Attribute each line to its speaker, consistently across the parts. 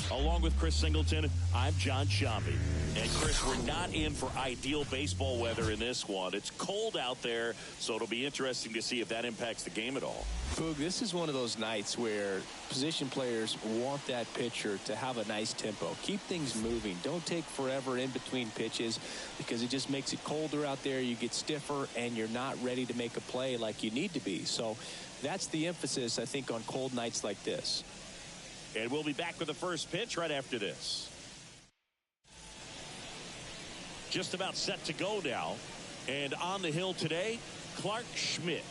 Speaker 1: Along with Chris Singleton, I'm John Shambi. And Chris, we're not in for ideal baseball weather in this one. It's cold out there, so it'll be interesting to see if that impacts the game at all.
Speaker 2: Boog, this is one of those nights where position players want that pitcher to have a nice tempo. Keep things moving. Don't take forever in between pitches because it just makes it colder out there. You get stiffer, and you're not ready to make a play like you need to be. So that's the emphasis, I think, on cold nights like this.
Speaker 1: And we'll be back with the first pitch right after this. Just about set to go now. And on the hill today, Clark Schmidt.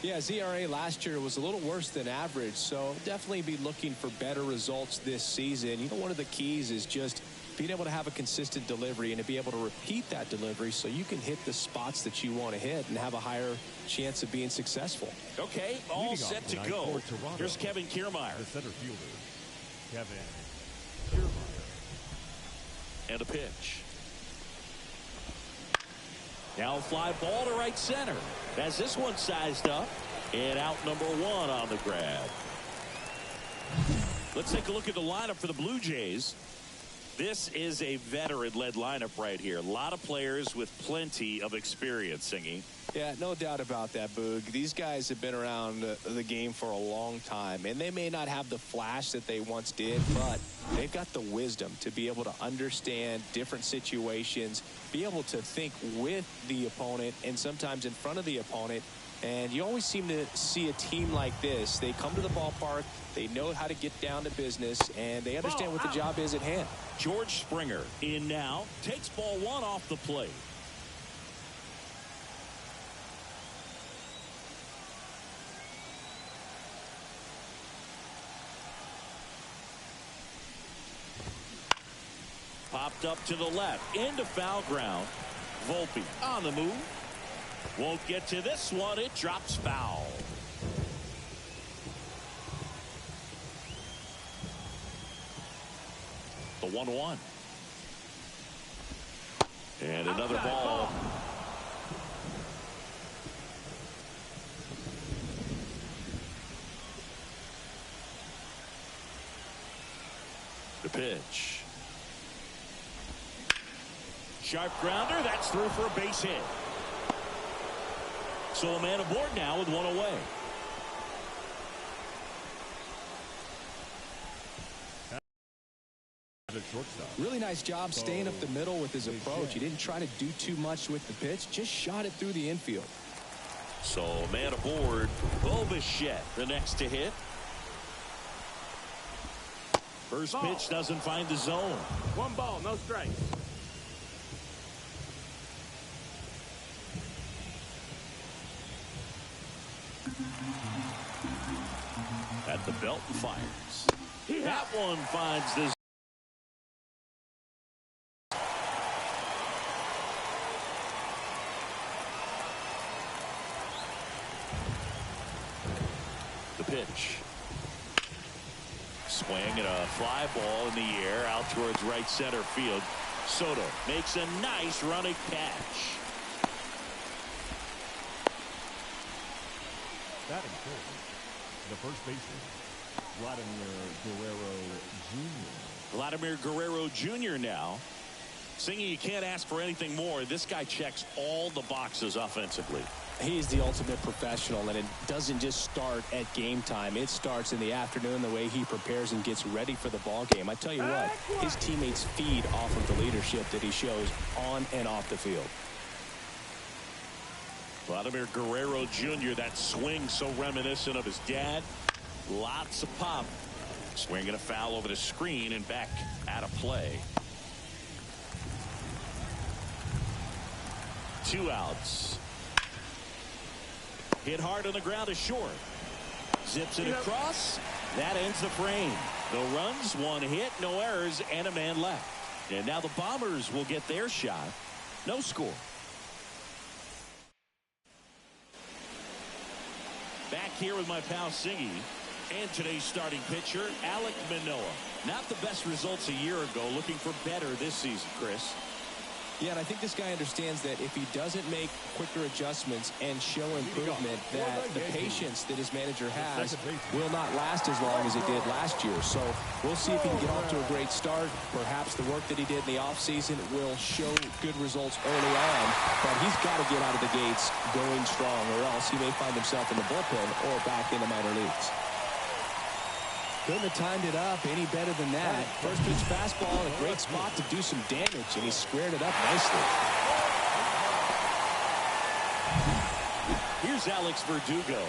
Speaker 2: Yeah, his ERA last year was a little worse than average, so definitely be looking for better results this season. You know, one of the keys is just being able to have a consistent delivery and to be able to repeat that delivery so you can hit the spots that you want to hit and have a higher chance of being successful.
Speaker 1: Okay, all set to go. Here's Kevin Kiermaier.
Speaker 3: The center fielder, Kevin Kiermaier.
Speaker 1: And a pitch. Now fly ball to right center. As this one sized up. And out number one on the grab. Let's take a look at the lineup for the Blue Jays. This is a veteran-led lineup right here. A lot of players with plenty of experience, Singy.
Speaker 2: Yeah, no doubt about that, Boog. These guys have been around the game for a long time, and they may not have the flash that they once did, but they've got the wisdom to be able to understand different situations, be able to think with the opponent and sometimes in front of the opponent. And you always seem to see a team like this. They come to the ballpark, they know how to get down to business, and they understand what the job is at hand.
Speaker 1: George Springer in now, takes ball one off the plate. Popped up to the left, into foul ground. Volpe on the move. Won't get to this one. It drops foul. The 1-1. And another ball. The pitch. Sharp grounder. That's through for a base hit. So a man aboard now with one away.
Speaker 2: Really nice job staying up the middle with his approach. He didn't try to do too much with the pitch, just shot it through the infield.
Speaker 1: So man aboard, Bichette, the next to hit. First pitch doesn't find the zone.
Speaker 3: 1 ball, no strikes.
Speaker 1: At the belt and fires. That one finds the swing and a fly ball in the air out towards right center field. Soto makes a nice running catch.
Speaker 3: Batting fourth, the first baseman, Vladimir Guerrero Jr.
Speaker 1: Vladimir Guerrero Jr. now. Singy, you can't ask for anything more. This guy checks all the boxes offensively.
Speaker 2: He's the ultimate professional, and it doesn't just start at game time. It starts in the afternoon, the way he prepares and gets ready for the ball game. I tell you what, his teammates feed off of the leadership that he shows on and off the field.
Speaker 1: Vladimir Guerrero Jr., that swing so reminiscent of his dad. Lots of pop. Swinging a foul over the screen and back out of play. 2 outs. Hit hard on the ground is short. Zips it across. That ends the frame. No runs, 1 hit, no errors, and a man left. And now the Bombers will get their shot. No score. Back here with my pal Singy. And today's starting pitcher, Alek Manoah. Not the best results a year ago. Looking for better this season, Chris.
Speaker 2: Yeah, and I think this guy understands that if he doesn't make quicker adjustments and show improvement, that the patience that his manager has will not last as long as it did last year. So we'll see if he can get off to a great start. Perhaps the work that he did in the offseason will show good results early on, but he's got to get out of the gates going strong, or else he may find himself in the bullpen or back in the minor leagues. Couldn't have timed it up any better than that. First pitch fastball in a great spot to do some damage, and he squared it up nicely.
Speaker 1: Here's Alex Verdugo.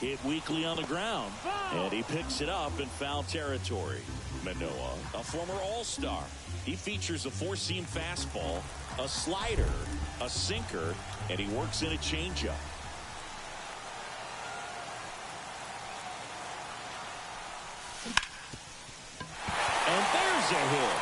Speaker 1: Hit weakly on the ground, and he picks it up in foul territory. Manoah, a former All-Star. He features a 4-seam fastball, a slider, a sinker, and he works in a changeup. And there's a hit.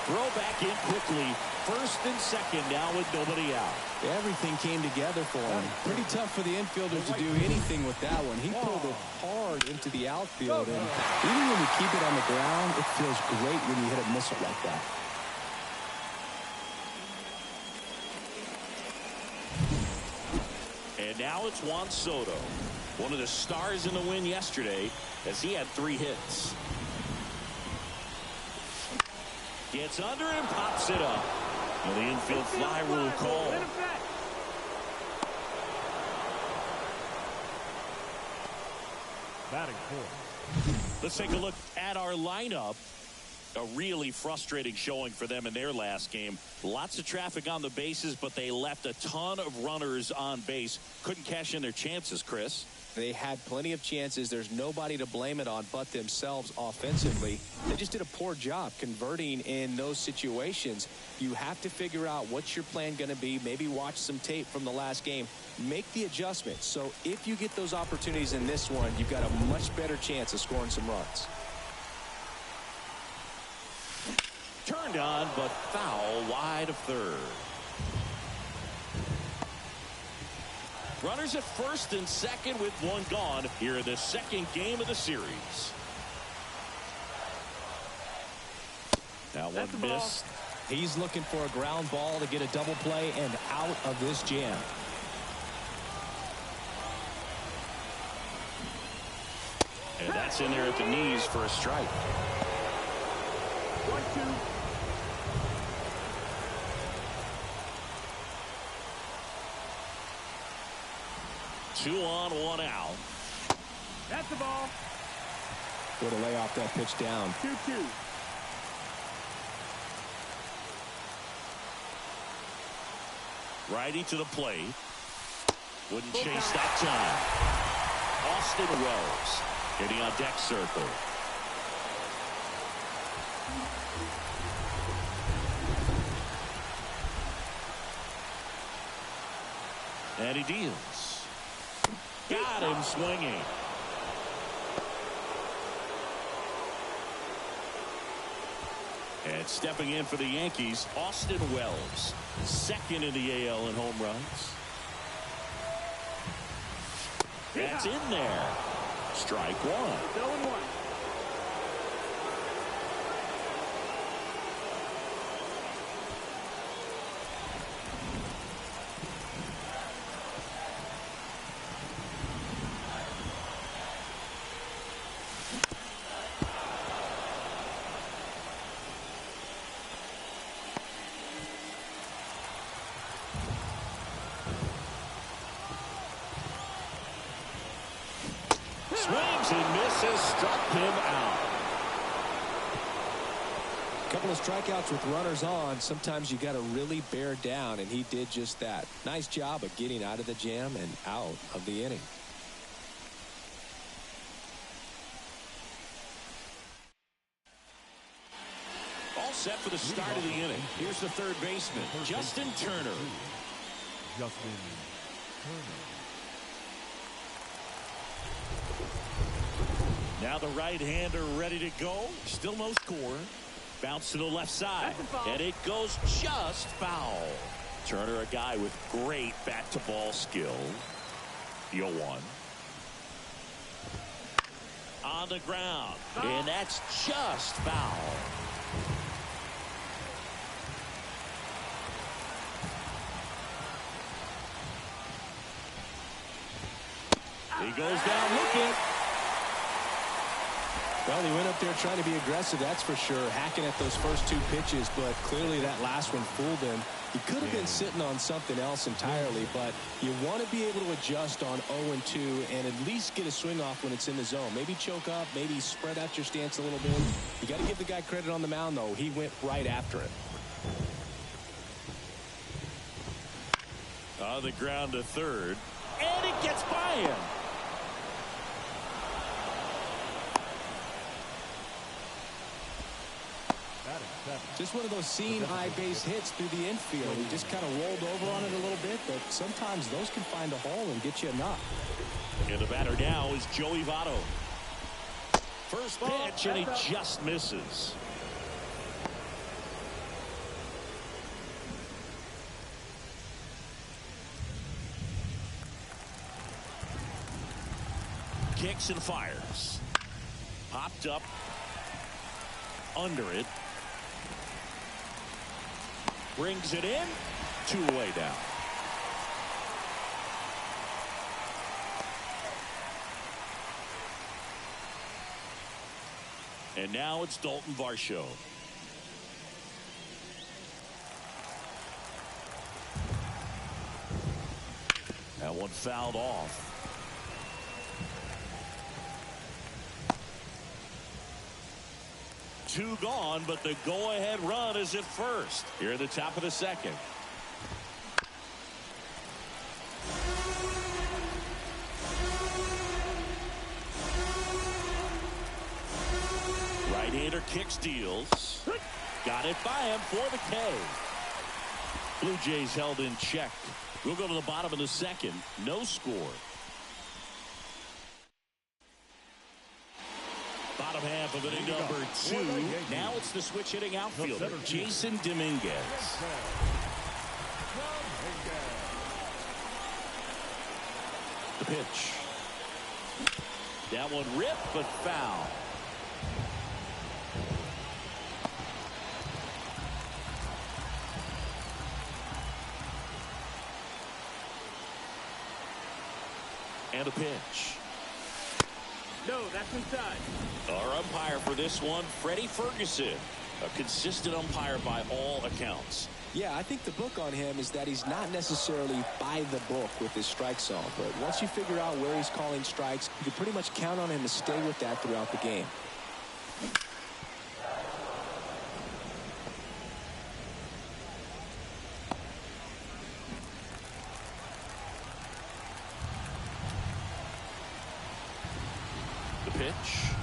Speaker 1: Throw back in quickly. First and second now with nobody out.
Speaker 2: Everything came together for him. Pretty tough for the infielders to do anything with that one. He pulled it hard into the outfield, and even when you keep it on the ground, it feels great when you hit a missile like that.
Speaker 1: And now it's Juan Soto, one of the stars in the win yesterday, as he had 3 hits. Gets under and pops it up. And the infield fly rule call.
Speaker 3: Batting fourth.
Speaker 1: Let's take a look at our lineup. A really frustrating showing for them in their last game. Lots of traffic on the bases, but they left a ton of runners on base. Couldn't cash in their chances, Chris.
Speaker 2: They had plenty of chances. There's nobody to blame it on but themselves offensively. They just did a poor job converting in those situations. You have to figure out what's your plan going to be. Maybe watch some tape from the last game. Make the adjustments. So if you get those opportunities in this one, you've got a much better chance of scoring some runs.
Speaker 1: Turned on, but foul wide of third. Runners at first and second with 1 gone here in the second game of the series. That one missed.
Speaker 2: He's looking for a ground ball to get a double play and out of this jam.
Speaker 1: And that's in there at the knees for a strike.
Speaker 3: 1-2.
Speaker 1: 2 on, 1 out.
Speaker 3: That's the ball.
Speaker 2: Go to lay off that pitch down.
Speaker 3: 2-2.
Speaker 1: Righty to the plate. Wouldn't chase that time. Austin Wells hitting on deck circle. And he deals. Got him swinging. And stepping in for the Yankees, Austin Wells, second in the AL in home runs. That's in there. Strike one.
Speaker 3: 0-1.
Speaker 1: Swings and misses, struck him out.
Speaker 2: A couple of strikeouts with runners on. Sometimes you got to really bear down, and he did just that. Nice job of getting out of the jam and out of the inning.
Speaker 1: All set for the start of the inning. Here's the third baseman, Justin Turner.
Speaker 3: Justin Turner.
Speaker 1: Now the right-hander ready to go. Still no score. Bounce to the left side. And it goes just foul. Turner, a guy with great bat-to-ball skill. 0-1. On the ground. And that's just foul. He goes down looking.
Speaker 2: Well, he went up there trying to be aggressive, that's for sure, hacking at those first two pitches, but clearly that last one fooled him. He could have been sitting on something else entirely, but you want to be able to adjust on 0-2 and at least get a swing off when it's in the zone. Maybe choke up, maybe spread out your stance a little bit. You got to give the guy credit on the mound, though. He went right after it.
Speaker 1: On the ground to third, and it gets by him.
Speaker 2: Just one of those seeing eye base hits through the infield. He just kind of rolled over on it a little bit, but sometimes those can find a hole and get you a knock.
Speaker 1: And the batter now is Joey Votto. First pitch, and he just misses. Kicks and fires. Popped up under it. Brings it in. 2 away down. And now it's Dalton Varsho. That one fouled off. Two gone, but the go-ahead run is at first. Here at the top of the second. Right-hander kicks, deals. Got it by him for the K. Blue Jays held in check. We'll go to the bottom of the second. No score. Bottom half of inning number 2. Now it's the switch hitting outfielder, Jason Dominguez. The pitch. That one ripped, but foul. And a pitch.
Speaker 3: No, that's inside.
Speaker 1: Our umpire for this one, Freddie Ferguson. A consistent umpire by all accounts.
Speaker 2: Yeah, I think the book on him is that he's not necessarily by the book with his strike zone. But once you figure out where he's calling strikes, you can pretty much count on him to stay with that throughout the game.
Speaker 1: Pitch.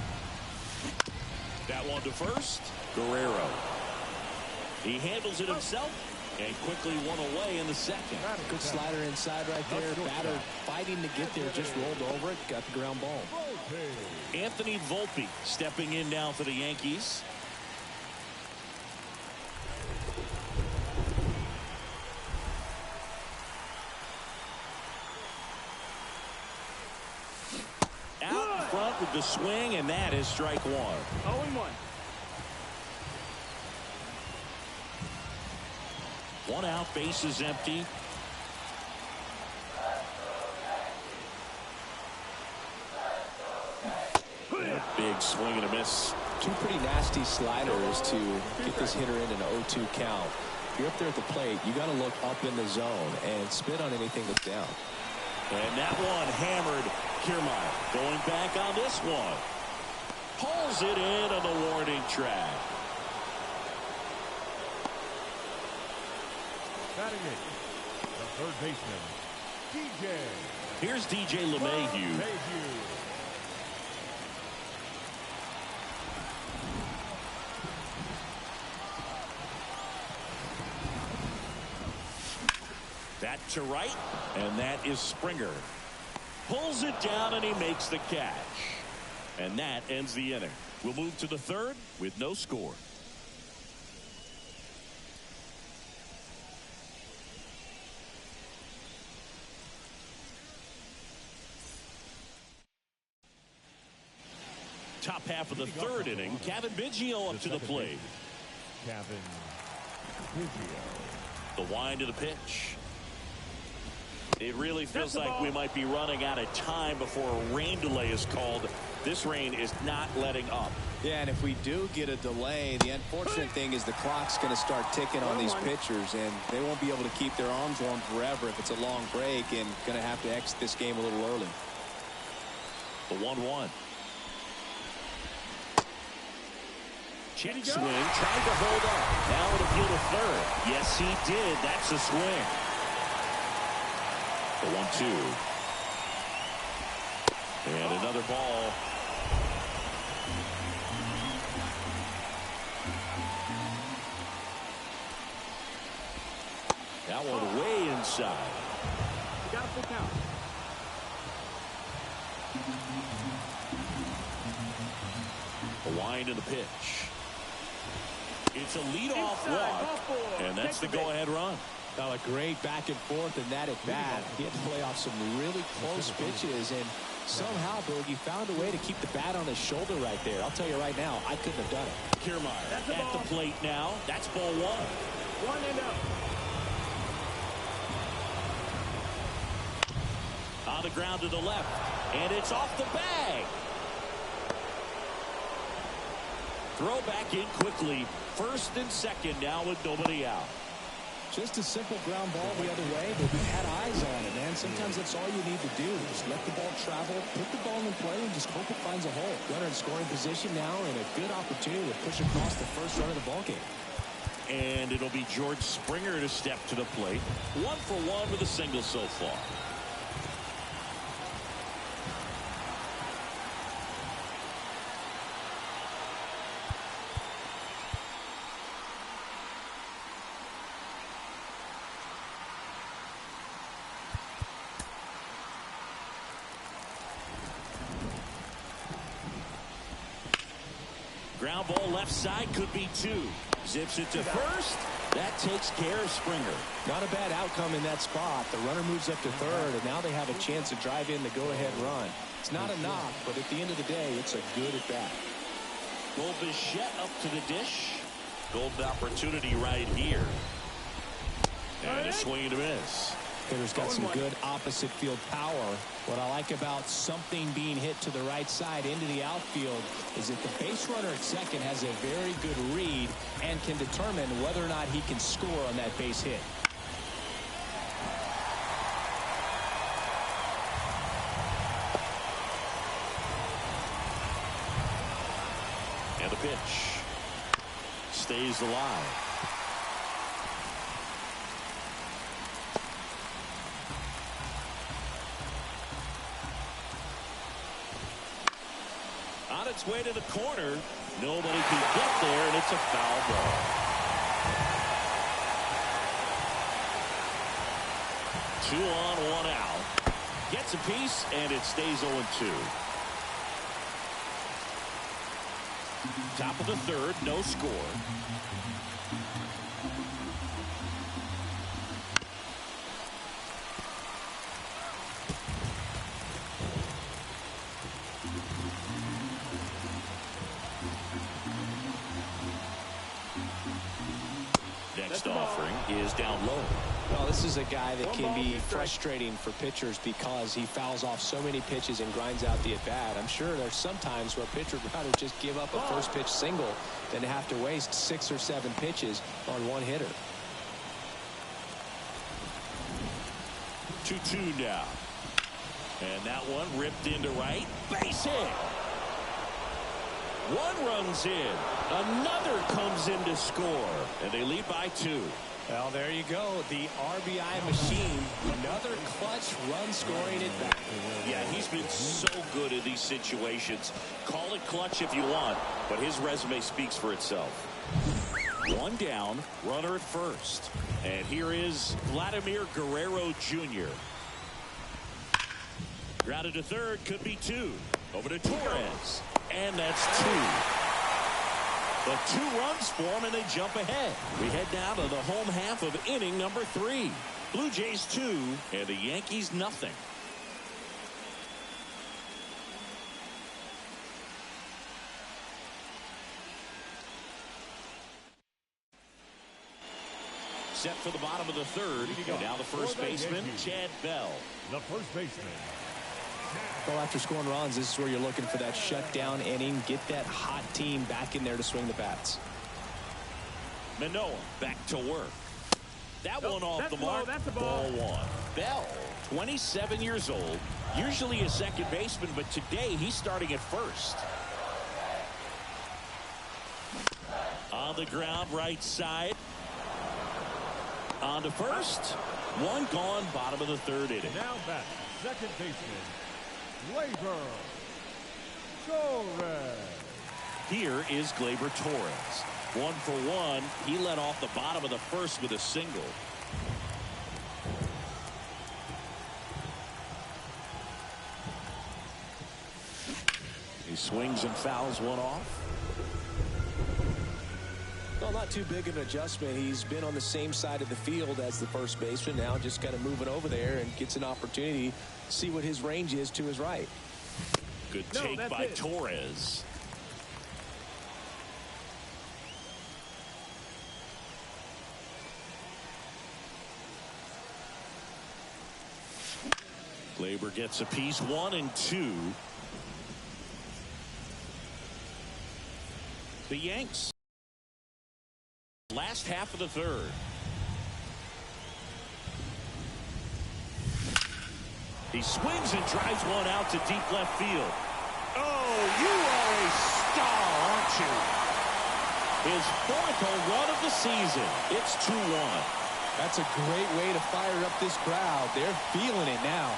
Speaker 1: That one to first. Guerrero. He handles it himself and quickly one away in the second.
Speaker 2: Good slider inside right there. Batter fighting to get there, just rolled over it, got the ground ball.
Speaker 1: Anthony Volpe stepping in now for the Yankees. the swing, and that is strike one.
Speaker 3: 0-1.
Speaker 1: One out, bases empty. Big swing and a miss.
Speaker 2: Two pretty nasty sliders to get this hitter in an 0-2 count. If you're up there at the plate, you got to look up in the zone and spit on anything that's down.
Speaker 1: And that one hammered. Kiermaier going back on this one. Pulls it in on the warning track.
Speaker 3: Batting it, the third baseman, DJ.
Speaker 1: Here's DJ LeMahieu. That to right, and that is Springer. Pulls it down, and he makes the catch. And that ends the inning. We'll move to the third with no score. Top half of the third inning, Cavan Biggio up to the plate.
Speaker 3: Cavan Biggio.
Speaker 1: The wind of the pitch. It really feels like we might be running out of time before a rain delay is called. This rain is not letting up.
Speaker 2: Yeah, and if we do get a delay, the unfortunate thing is the clock's going to start ticking on these pitchers, and they won't be able to keep their arms warm forever if it's a long break, and going to have to exit this game a little early.
Speaker 1: The 1-1. Check swing, tried to hold up. Now it'll appeal to third. Yes, he did. That's a swing. The 1-2. And another ball. That one way inside.
Speaker 3: You got a full count.
Speaker 1: The wind of the pitch. It's a leadoff walk, and that's the go-ahead run.
Speaker 2: Now a great back and forth in that at bat. He had to play off some really close pitches, and somehow, Boogie found a way to keep the bat on his shoulder right there. I'll tell you right now, I couldn't have done it.
Speaker 1: Kiermaier at the plate now. That's ball one.
Speaker 3: 1-0.
Speaker 1: On the ground to the left, and it's off the bag. Throw back in quickly. First and second now with nobody out.
Speaker 4: Just a simple ground ball the other way, but we had eyes on it, man. Sometimes that's all you need to do. Just let the ball travel, put the ball in play, and just hope it finds a hole. Runner in scoring position now, and a good opportunity to push across the first run of the ball game.
Speaker 1: And it'll be George Springer to step to the plate. 1 for 1 with a single so far. Ground ball left side, could be two. Zips it to first. That takes care of Springer.
Speaker 2: Not a bad outcome in that spot. The runner moves up to third, and now they have a chance to drive in the go-ahead run. It's not a knock, but at the end of the day, it's a good at bat.
Speaker 1: Gold Bichette up to the dish. Golden opportunity right here. And a swing and a miss.
Speaker 4: Hitter's got some good opposite field power. What I like about something being hit to the right side into the outfield is that the base runner at second has a very good read and can determine whether or not he can score on that base hit.
Speaker 1: And the pitch stays alive. On its way to the corner. Nobody can get there, and it's a foul ball. Two on, one out. Gets a piece, and it stays 0-2. Top of the third, no score. is down low.
Speaker 2: Well, this is a guy that can be frustrating for pitchers because he fouls off so many pitches and grinds out the at-bat. I'm sure there's some times where a pitcher would rather just give up a first pitch single than to have to waste 6 or 7 pitches on one hitter.
Speaker 1: 2-2 now. And that one ripped into right. Base hit. One runs in. Another comes in to score. And they lead by 2.
Speaker 2: Well, there you go. The RBI machine. Another clutch run scoring at bat.
Speaker 1: Yeah, he's been so good in these situations. Call it clutch if you want, but his resume speaks for itself. One down, runner at first. And here is Vladimir Guerrero Jr. Grounded to third, could be 2. Over to Torres. And that's 2. But 2 runs for him, and they jump ahead. We head down to the home half of inning number 3. Blue Jays 2, and the Yankees nothing. Set for the bottom of the third. And now the first baseman, Chad Bell.
Speaker 3: The first baseman.
Speaker 2: Well, after scoring runs, this is where you're looking for that shutdown inning. Get that hot team back in there to swing the bats.
Speaker 1: Manoah back to work. That one off the mark.
Speaker 3: That's a
Speaker 1: ball 1. Bell, 27 years old, usually a second baseman, but today he's starting at first. On the ground, right side. On to first. One gone, bottom of the third inning.
Speaker 3: Now back, second baseman, Gleyber Torres.
Speaker 1: Here is Gleyber Torres. 1 for 1. He led off the bottom of the first with a single. He swings and fouls one off.
Speaker 2: Well, not too big an adjustment. He's been on the same side of the field as the first baseman. Now just kind of moving over there and gets an opportunity to see what his range is to his right.
Speaker 1: Good take by Torres. Gleyber gets a piece. 1 and 2. The Yanks. Last half of the third. He swings and drives one out to deep left field. Oh, you are a star, aren't you? His 4th home run of the season. It's 2-1.
Speaker 2: That's a great way to fire up this crowd. They're feeling it now.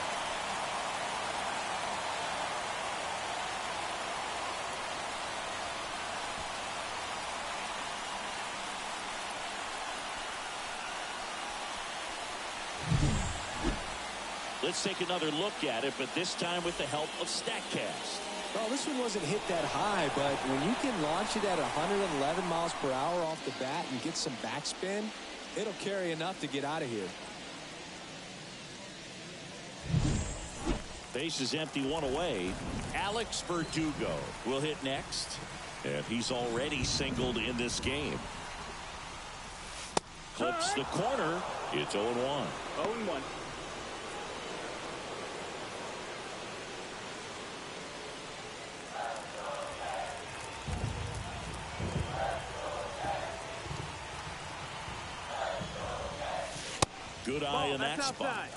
Speaker 1: Let's take another look at it, but this time with the help of StatCast.
Speaker 2: Well, this one wasn't hit that high, but when you can launch it at 111 miles per hour off the bat and get some backspin, it'll carry enough to get out of here.
Speaker 1: Base is empty, 1 away. Alex Verdugo will hit next, and he's already singled in this game. Clips the corner. It's 0-1.
Speaker 5: 0-1.
Speaker 1: Good eye in that spot.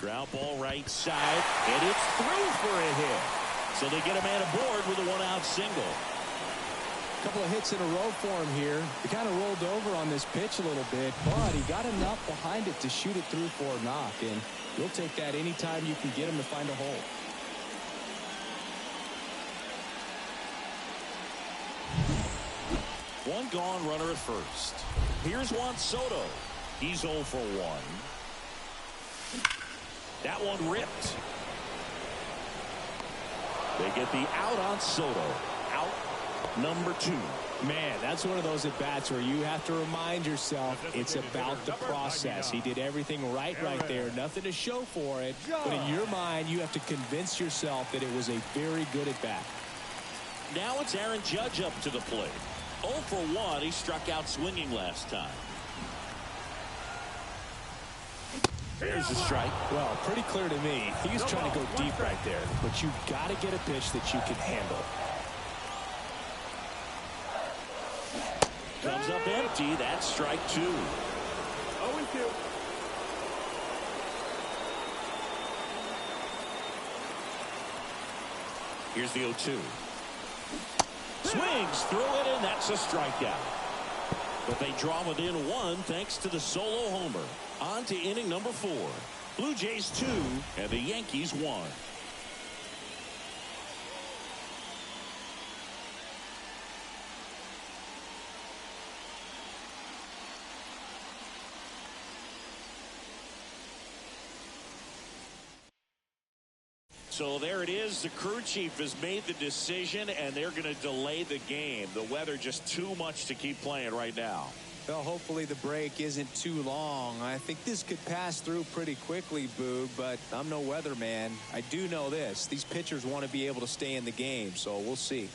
Speaker 1: Ground ball right side, and it's through for a hit. So they get a man aboard with a 1-out single.
Speaker 2: A couple of hits in a row for him here. He kind of rolled over on this pitch a little bit, but he got enough behind it to shoot it through for a knock, and you'll take that anytime you can get him to find a hole.
Speaker 1: One gone, runner at first. Here's Juan Soto. He's 0 for 1. That one ripped. They get the out on Soto. Out number 2.
Speaker 4: Man, that's one of those at-bats where you have to remind yourself it's about the process. He did everything right there. Nothing to show for it. But in your mind, you have to convince yourself that it was a very good at-bat.
Speaker 1: Now it's Aaron Judge up to the plate. 0 for 1. He struck out swinging last time. Here's the strike.
Speaker 4: Well, pretty clear to me. He was trying to go deep right there. But you've got to get a pitch that you can handle.
Speaker 1: Comes up empty. That's strike 2.
Speaker 3: 0-2.
Speaker 1: Here's the 0-2. Swings through it, and that's a strikeout. But they draw within 1 thanks to the solo homer. On to inning number 4. Blue Jays 2 and the Yankees 1. So there it is. The crew chief has made the decision, and they're going to delay the game. The weather just too much to keep playing right now.
Speaker 2: Well, hopefully the break isn't too long. I think this could pass through pretty quickly, Boog, but I'm no weatherman. I do know this. These pitchers want to be able to stay in the game, so we'll see.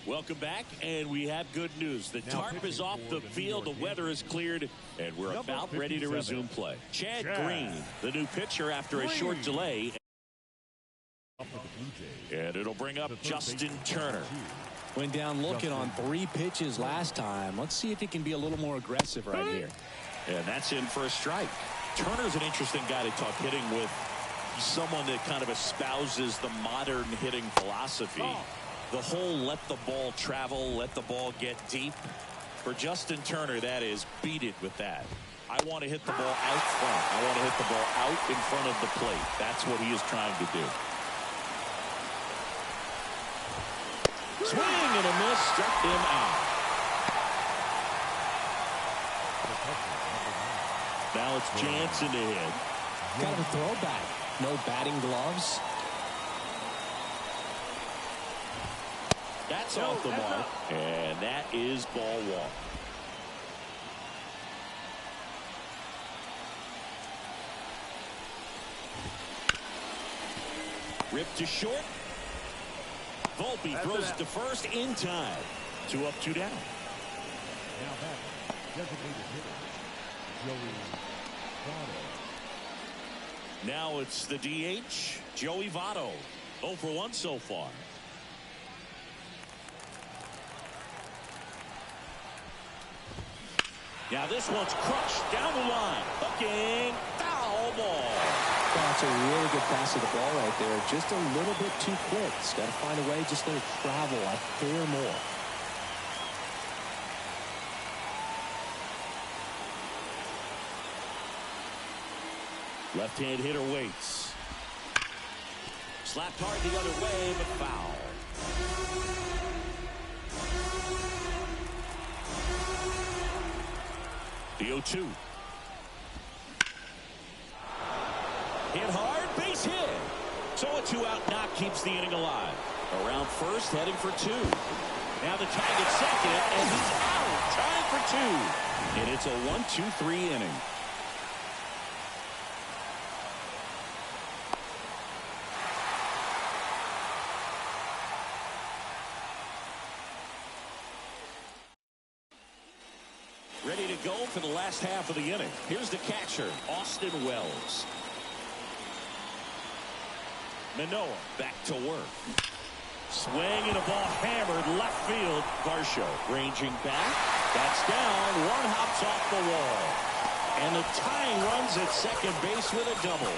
Speaker 1: Welcome back, and we have good news. The tarp is off the field, the weather is cleared, and we're about ready to resume play. Chad Green, the new pitcher after a short delay. And it'll bring up Justin Turner.
Speaker 4: Went down looking on 3 pitches last time. Let's see if he can be a little more aggressive right here.
Speaker 1: And that's in for a strike. Turner's an interesting guy to talk hitting with. He's someone that kind of espouses the modern hitting philosophy. The whole let the ball travel, let the ball get deep. For Justin Turner, that is beat it with that. I want to hit the ball out front. I want to hit the ball out in front of the plate. That's what he is trying to do. Swing and a miss, struck him out. Now it's Jansen to hit.
Speaker 4: Kind of a throwback. No batting gloves.
Speaker 1: That's off the mark, and that is ball 1. Ripped to short. Volpe throws to first in time. 2 up, 2 down.
Speaker 3: Now back, designated hitter, Joey Votto.
Speaker 1: Now it's the DH, Joey Votto. 0 for 1 so far. Now this one's crushed down the line. Hooking, foul ball.
Speaker 4: That's a really good pass of the ball right there. Just a little bit too quick. It's got to find a way, just let it travel a hair more.
Speaker 1: Left-hand hitter waits. Slapped hard the other way, but foul. The 0-2. Hit hard, base hit. So a 2-out knock keeps the inning alive. Around first, heading for 2. Now the tag at second, and he's out, trying for 2. And it's a 1-2-3 inning. Ready to go for the last half of the inning. Here's the catcher, Austin Wells. Manoah back to work. Swing and a ball hammered left field. Varsho ranging back. That's down. One hops off the wall. And the tying runs at second base with a double.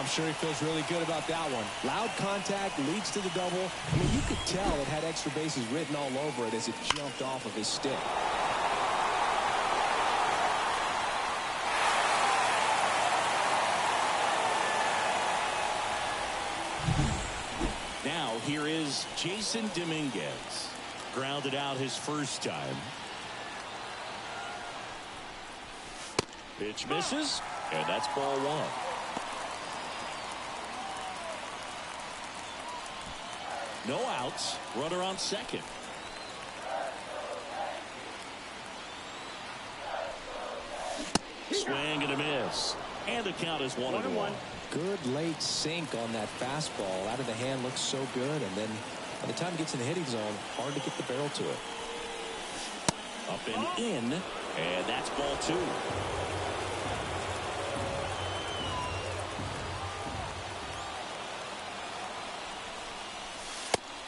Speaker 2: I'm sure he feels really good about that one. Loud contact leads to the double. I mean, you could tell it had extra bases written all over it as it jumped off of his stick.
Speaker 1: Here is Jason Dominguez. Grounded out his first time. Pitch misses, and that's ball 1. No outs. Runner on second. Swing and a miss. And the count is 1-1.
Speaker 2: Good late sink on that fastball. Out of the hand looks so good, and then by the time it gets in the hitting zone, hard to get the barrel to it.
Speaker 1: Up and in, and that's ball 2.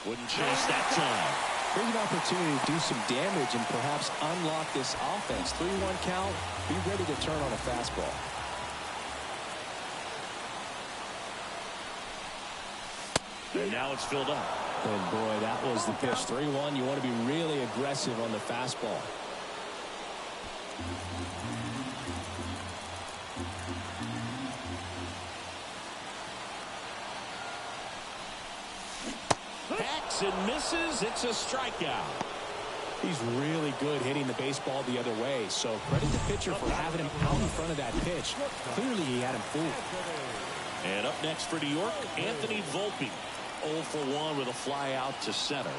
Speaker 1: Wouldn't chase that time.
Speaker 2: Here's an opportunity to do some damage and perhaps unlock this offense. 3-1 count. Be ready to turn on a fastball.
Speaker 1: And now it's filled up.
Speaker 2: And boy, that was the pitch. 3-1. You want to be really aggressive on the fastball.
Speaker 1: Hacks and misses. It's a strikeout.
Speaker 2: He's really good hitting the baseball the other way. So credit the pitcher for having him out in front of that pitch. Clearly he had him fooled.
Speaker 1: And up next for New York, Anthony Volpe. 0 for 1 with a fly out to center.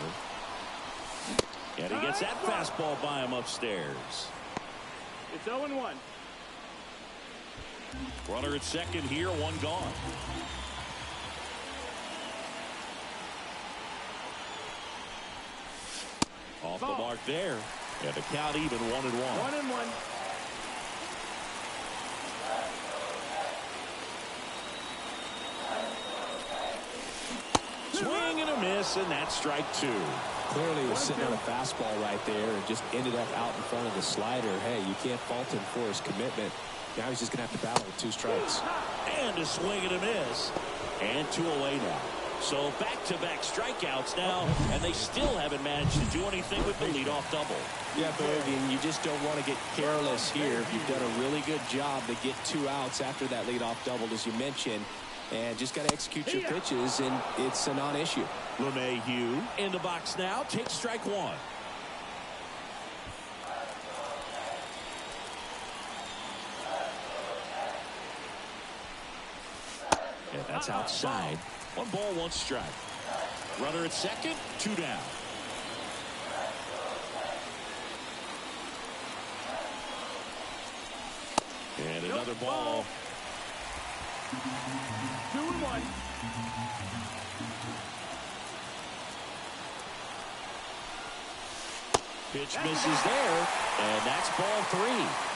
Speaker 1: And he gets that fastball by him upstairs.
Speaker 3: It's 0-1.
Speaker 1: Runner at second here, 1 gone. Off the mark there. And the count even 1-1.
Speaker 3: 1-1.
Speaker 1: Swing and a miss, and that's strike 2.
Speaker 2: Clearly he was sitting on a fastball right there and just ended up out in front of the slider. Hey, you can't fault him for his commitment. Now he's just going to have to battle with 2 strikes.
Speaker 1: And a swing and a miss. And 2 away now. So back-to-back strikeouts now, and they still haven't managed to do anything with the leadoff double.
Speaker 2: Yeah, Boogie, and you just don't want to get careless here. You've done a really good job to get 2 outs after that leadoff double, as you mentioned. And just got to execute your pitches, and it's a non-issue.
Speaker 1: LeMahieu in the box now. Takes strike 1. And that's outside. 1 ball, 1 strike. Runner at second, 2 down. And another ball.
Speaker 3: 2-1.
Speaker 1: Pitch misses there, and that's ball 3.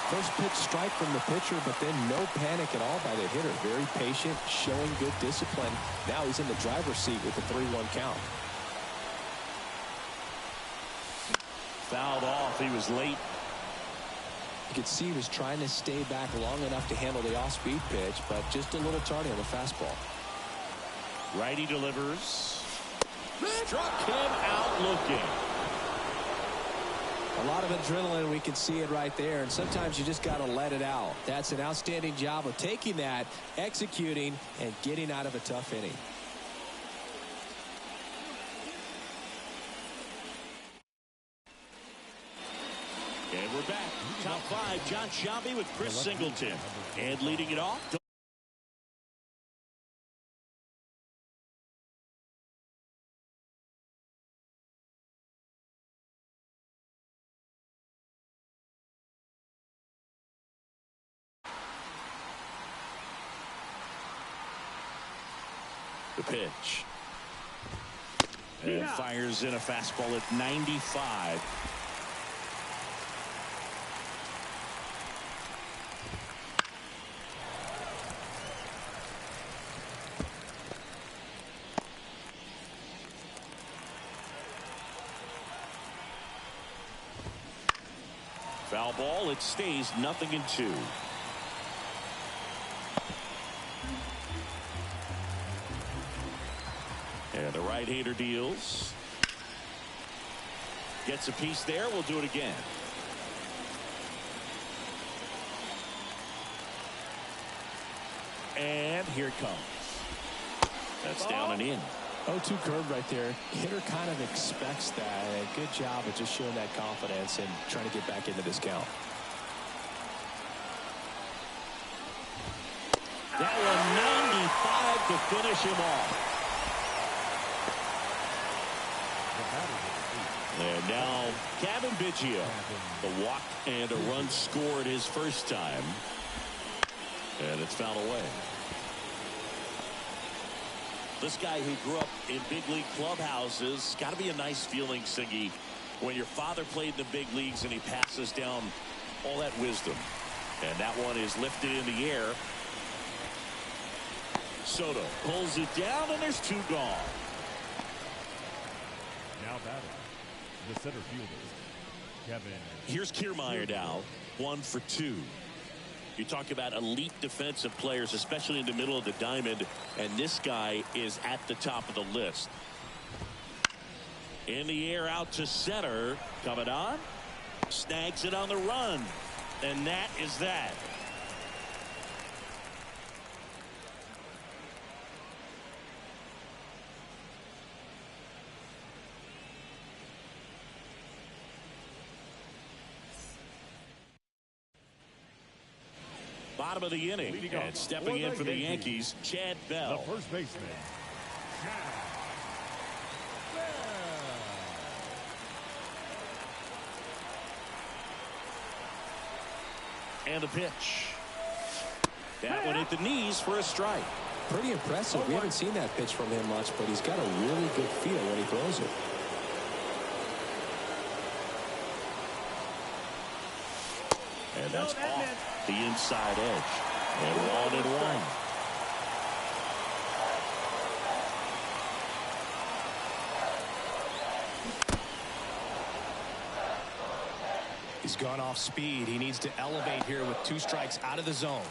Speaker 2: First pitch strike from the pitcher, but then no panic at all by the hitter. Very patient, showing good discipline. Now he's in the driver's seat with the 3-1 count.
Speaker 1: Fouled off. He was late.
Speaker 2: You could see he was trying to stay back long enough to handle the off-speed pitch, but just a little tardy on the fastball.
Speaker 1: Righty delivers. Struck him out looking.
Speaker 2: A lot of adrenaline, we can see it right there, and sometimes you just got to let it out. That's an outstanding job of taking that, executing, and getting out of a tough inning.
Speaker 1: And we're back. Top 5, John Sciambi with Chris Singleton. And leading it off, The pitch. And fires in a fastball at 95. Foul ball. It stays 0-2. And the right-hander deals. Gets a piece there. We'll do it again. And here it comes. That's down and in.
Speaker 2: 0-2 curve right there. Hitter kind of expects that. Good job of just showing that confidence and trying to get back into this count.
Speaker 1: That one 95 to finish him off. And now Kevin Biggio. The walk and a run scored his first time. And it's fouled away. This guy who grew up in big league clubhouses, got to be a nice feeling, Siggy, when your father played in the big leagues and he passes down all that wisdom. And that one is lifted in the air. Soto pulls it down, and there's 2 gone.
Speaker 3: Now batting, the center fielder, Kevin.
Speaker 1: Here's Kiermaier now, 1 for 2. You talk about elite defensive players, especially in the middle of the diamond, and this guy is at the top of the list. In the air out to center. Coming on. Snags it on the run. And that is that. Bottom of the inning, and stepping in for the Yankees, Chad Bell.
Speaker 3: The first baseman, Chad Bell.
Speaker 1: And the pitch. That one hit the knees for a strike.
Speaker 2: Pretty impressive. We haven't seen that pitch from him much, but he's got a really good feel when he throws it.
Speaker 1: And that's off the inside edge. And 1-1.
Speaker 2: He's gone off speed. He needs to elevate here with 2 strikes out of the zone.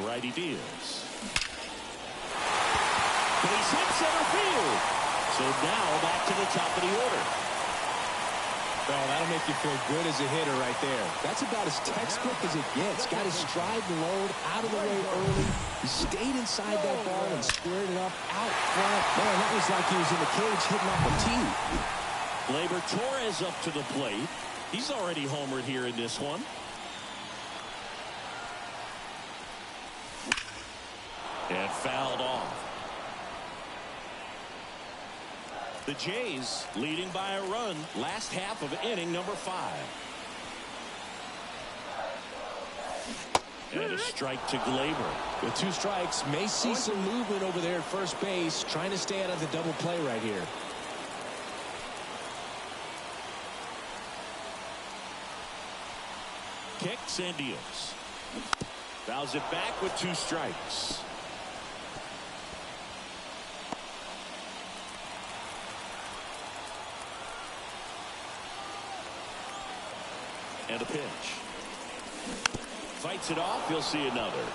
Speaker 1: righty deals. Base hit center field. So now back to the top of the order.
Speaker 2: Well, that'll make you feel good as a hitter right there. That's about as textbook as it gets. Got his stride load out of the way early. He stayed inside that ball and squared it up out front. Man, that was like he was in the cage hitting off a tee.
Speaker 1: Gleyber Torres up to the plate. He's already homered here in this one. And fouled off. The Jays leading by a run last half of inning number 5. And a strike to Gleyber.
Speaker 2: With 2 strikes, may see some movement over there at first base, trying to stay out of the double play right here.
Speaker 1: Kicks and deals. Fouls it back with 2 strikes. And a pitch. Fights it off. You'll see another.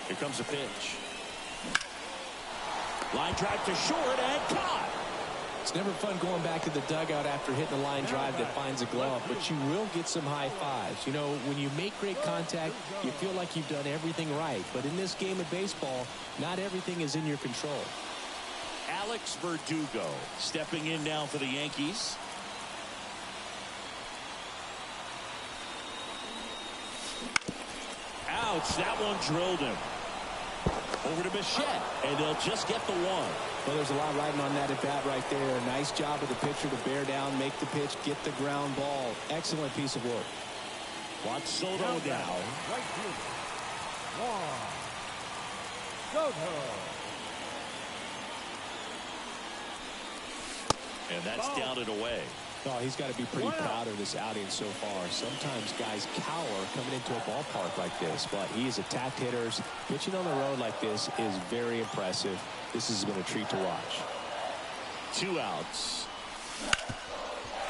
Speaker 1: Here comes a pitch. Line drive to short and caught.
Speaker 2: It's never fun going back to the dugout after hitting a line drive that finds a glove, but you will get some high fives. You know, when you make great contact, you feel like you've done everything right. But in this game of baseball, not everything is in your control.
Speaker 1: Alex Verdugo stepping in now for the Yankees. Ouch, that one drilled him. Over to Bichette, and they'll just get the one.
Speaker 2: Well, there's a lot riding on that at bat right there. Nice job of the pitcher to bear down, make the pitch, get the ground ball. Excellent piece of work.
Speaker 1: Juan Soto now.
Speaker 3: Right fielder, Juan Soto.
Speaker 1: And that's down and away.
Speaker 2: Oh, he's got to be pretty proud of this outing so far. Sometimes guys cower coming into a ballpark like this, but he has attacked hitters. Pitching on the road like this is very impressive. This has been a treat to watch.
Speaker 1: 2 outs.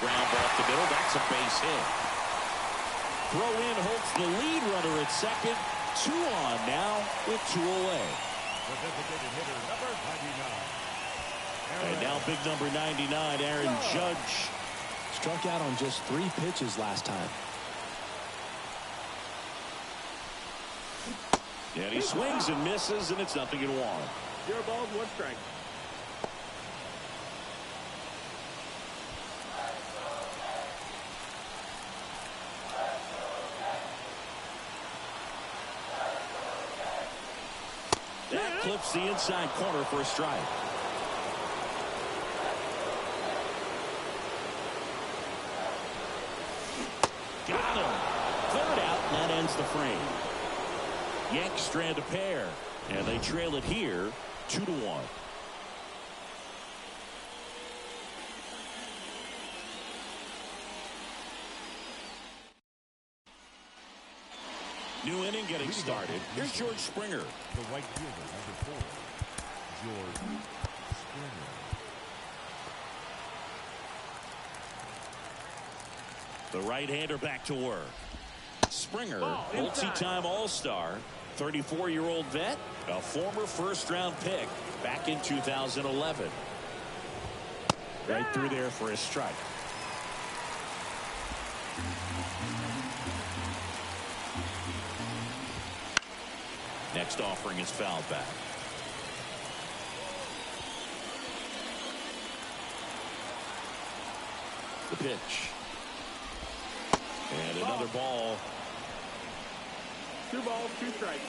Speaker 1: Ground ball up the middle. That's a base hit. Throw in holds the lead runner at second. 2 on now with 2 away.
Speaker 3: The designated hitter, number 99.
Speaker 1: And now big number 99, Aaron Judge.
Speaker 2: Struck out on just 3 pitches last time.
Speaker 1: And he swings and misses, and it's 0-1.
Speaker 5: 0 balls, 1 strike.
Speaker 1: That clips the inside corner for a strike. Got him. 3rd out, and that ends the frame. Yanks strand a pair, and they trail it here 2-1. New inning getting started. Here's George Springer.
Speaker 3: The right fielder, number 4, George Springer.
Speaker 1: The right-hander back to work. Springer, multi-time All-Star, 34-year-old vet, a former first-round pick back in 2011. Right through there for a strike. Next offering is fouled back. The pitch. And another ball.
Speaker 5: 2 balls, 2 strikes.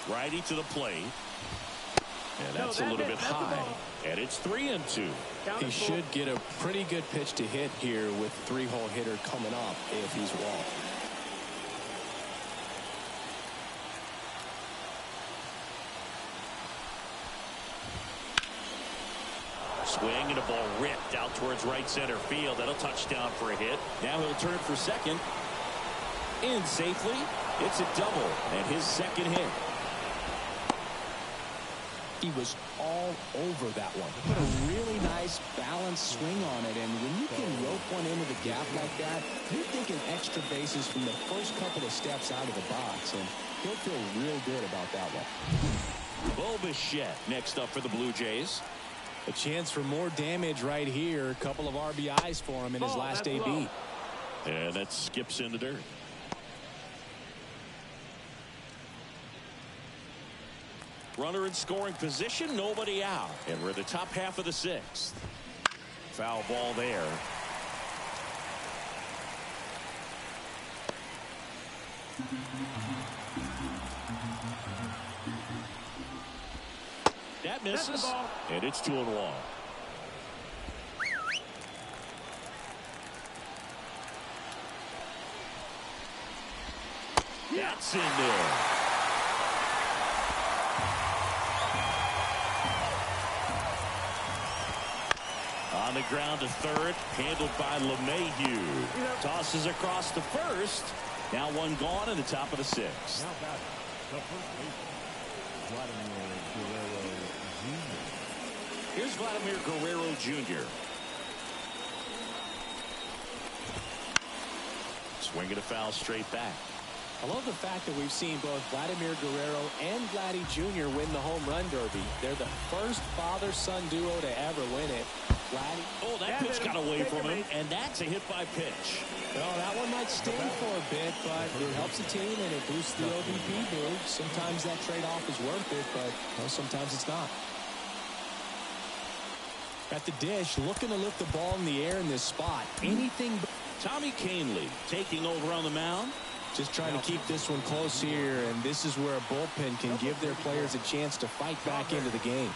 Speaker 1: Righty to the plate. And that's a little bit high. And it's 3-2.
Speaker 2: He should get a pretty good pitch to hit here with 3-hole hitter coming up if he's walked.
Speaker 1: swing and a ball ripped out towards right center field. That'll touch down for a hit. Now he'll turn for second. In safely. It's a double and his second hit.
Speaker 4: He was all over that one. Put a really nice balanced swing on it, and when you can rope one into the gap like that, you're thinking extra bases from the first couple of steps out of the box, and he'll feel real good about that one.
Speaker 1: Bo Bichette next up for the Blue Jays.
Speaker 4: A chance for more damage right here. A couple of RBIs for him in his last AB.
Speaker 1: And that skips in the dirt. Runner in scoring position, nobody out. And we're in the top half of the sixth. Foul ball there. That misses. And it's 2-1. That's in there. On the ground to third, handled by LeMahieu. Tosses across to first. Now one gone in the top of the sixth.
Speaker 3: Now back, the first baseman, Vladimir Guerrero Jr.
Speaker 1: Here's Vladimir Guerrero Jr. Swinging a foul straight back.
Speaker 4: I love the fact that we've seen both Vladimir Guerrero and Vladdy Jr. win the home run derby. They're the first father-son duo to ever win it. Vladdy.
Speaker 1: Oh, that pitch got away from him, and that's a hit by pitch.
Speaker 4: Well, that one might sting for a bit, but it helps the team and it boosts the OBP boost. Sometimes that trade-off is worth it, but sometimes it's not. At the dish, looking to lift the ball in the air in this spot. Anything but
Speaker 1: Tommy Kahnle taking over on the mound.
Speaker 4: just trying to keep this one close here, and this is where a bullpen can give their players a chance to fight back into the game.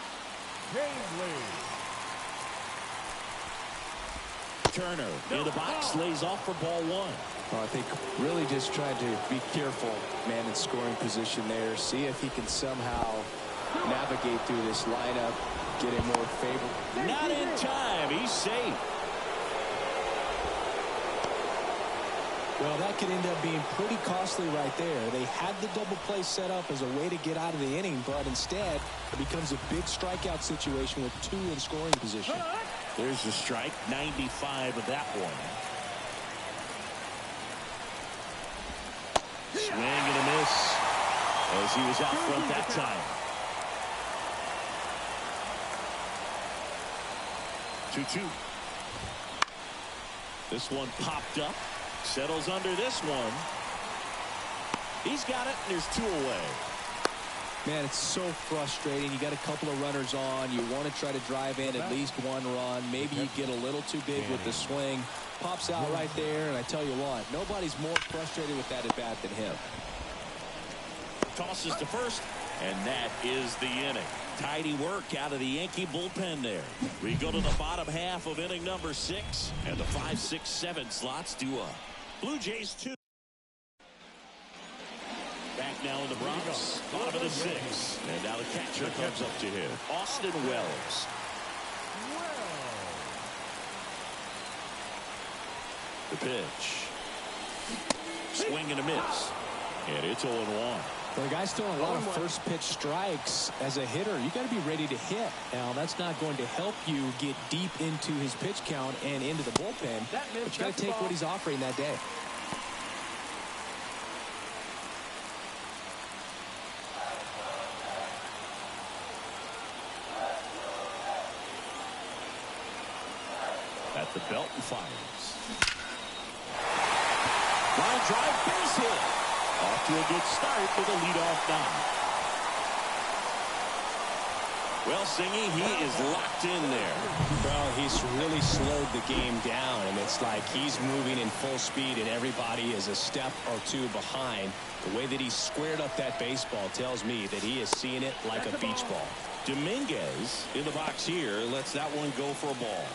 Speaker 1: Turner in the box, lays off for ball one.
Speaker 2: Well, I think really just trying to be careful, man, in scoring position there. See if he can somehow navigate through this lineup, get a more favorable.
Speaker 1: Not in time. He's safe.
Speaker 4: Well, that could end up being pretty costly right there. They had the double play set up as a way to get out of the inning, but instead it becomes a big strikeout situation with two in scoring position.
Speaker 1: There's the strike, 95 of that one. Swing and a miss as he was out front that time. 2-2. This one popped up. Settles under this one. He's got it, and there's two away.
Speaker 4: Man, it's so frustrating. You got a couple of runners on. You want to try to drive in at least one run. Maybe you get a little too big with the swing. Pops out right there, and I tell you what, nobody's more frustrated with that at bat than him.
Speaker 1: Tosses to first, and that is the inning. Tidy work out of the Yankee bullpen there. We go to the bottom half of inning number 6, and the 5, 6, 7 slots do up. Blue Jays 2. Back now in the Bronx, bottom of the 6, and now the catcher comes up to him, Austin Wells. The pitch. Swing and a miss, and it's 0-1.
Speaker 4: The guy's throwing a lot of first pitch strikes. As a hitter, you got to be ready to hit. Now, that's not going to help you get deep into his pitch count and into the bullpen, but you got to take what he's offering that day.
Speaker 1: At the belt and fires. Line drive, base hit. Off to a good start with a leadoff knock. Well, Singy, he is locked in there.
Speaker 4: Well, he's really slowed the game down, and it's like he's moving in full speed, and everybody is a step or two behind. The way that he squared up that baseball tells me that he is seeing it like a beach ball.
Speaker 1: Dominguez in the box here lets that one go for a ball.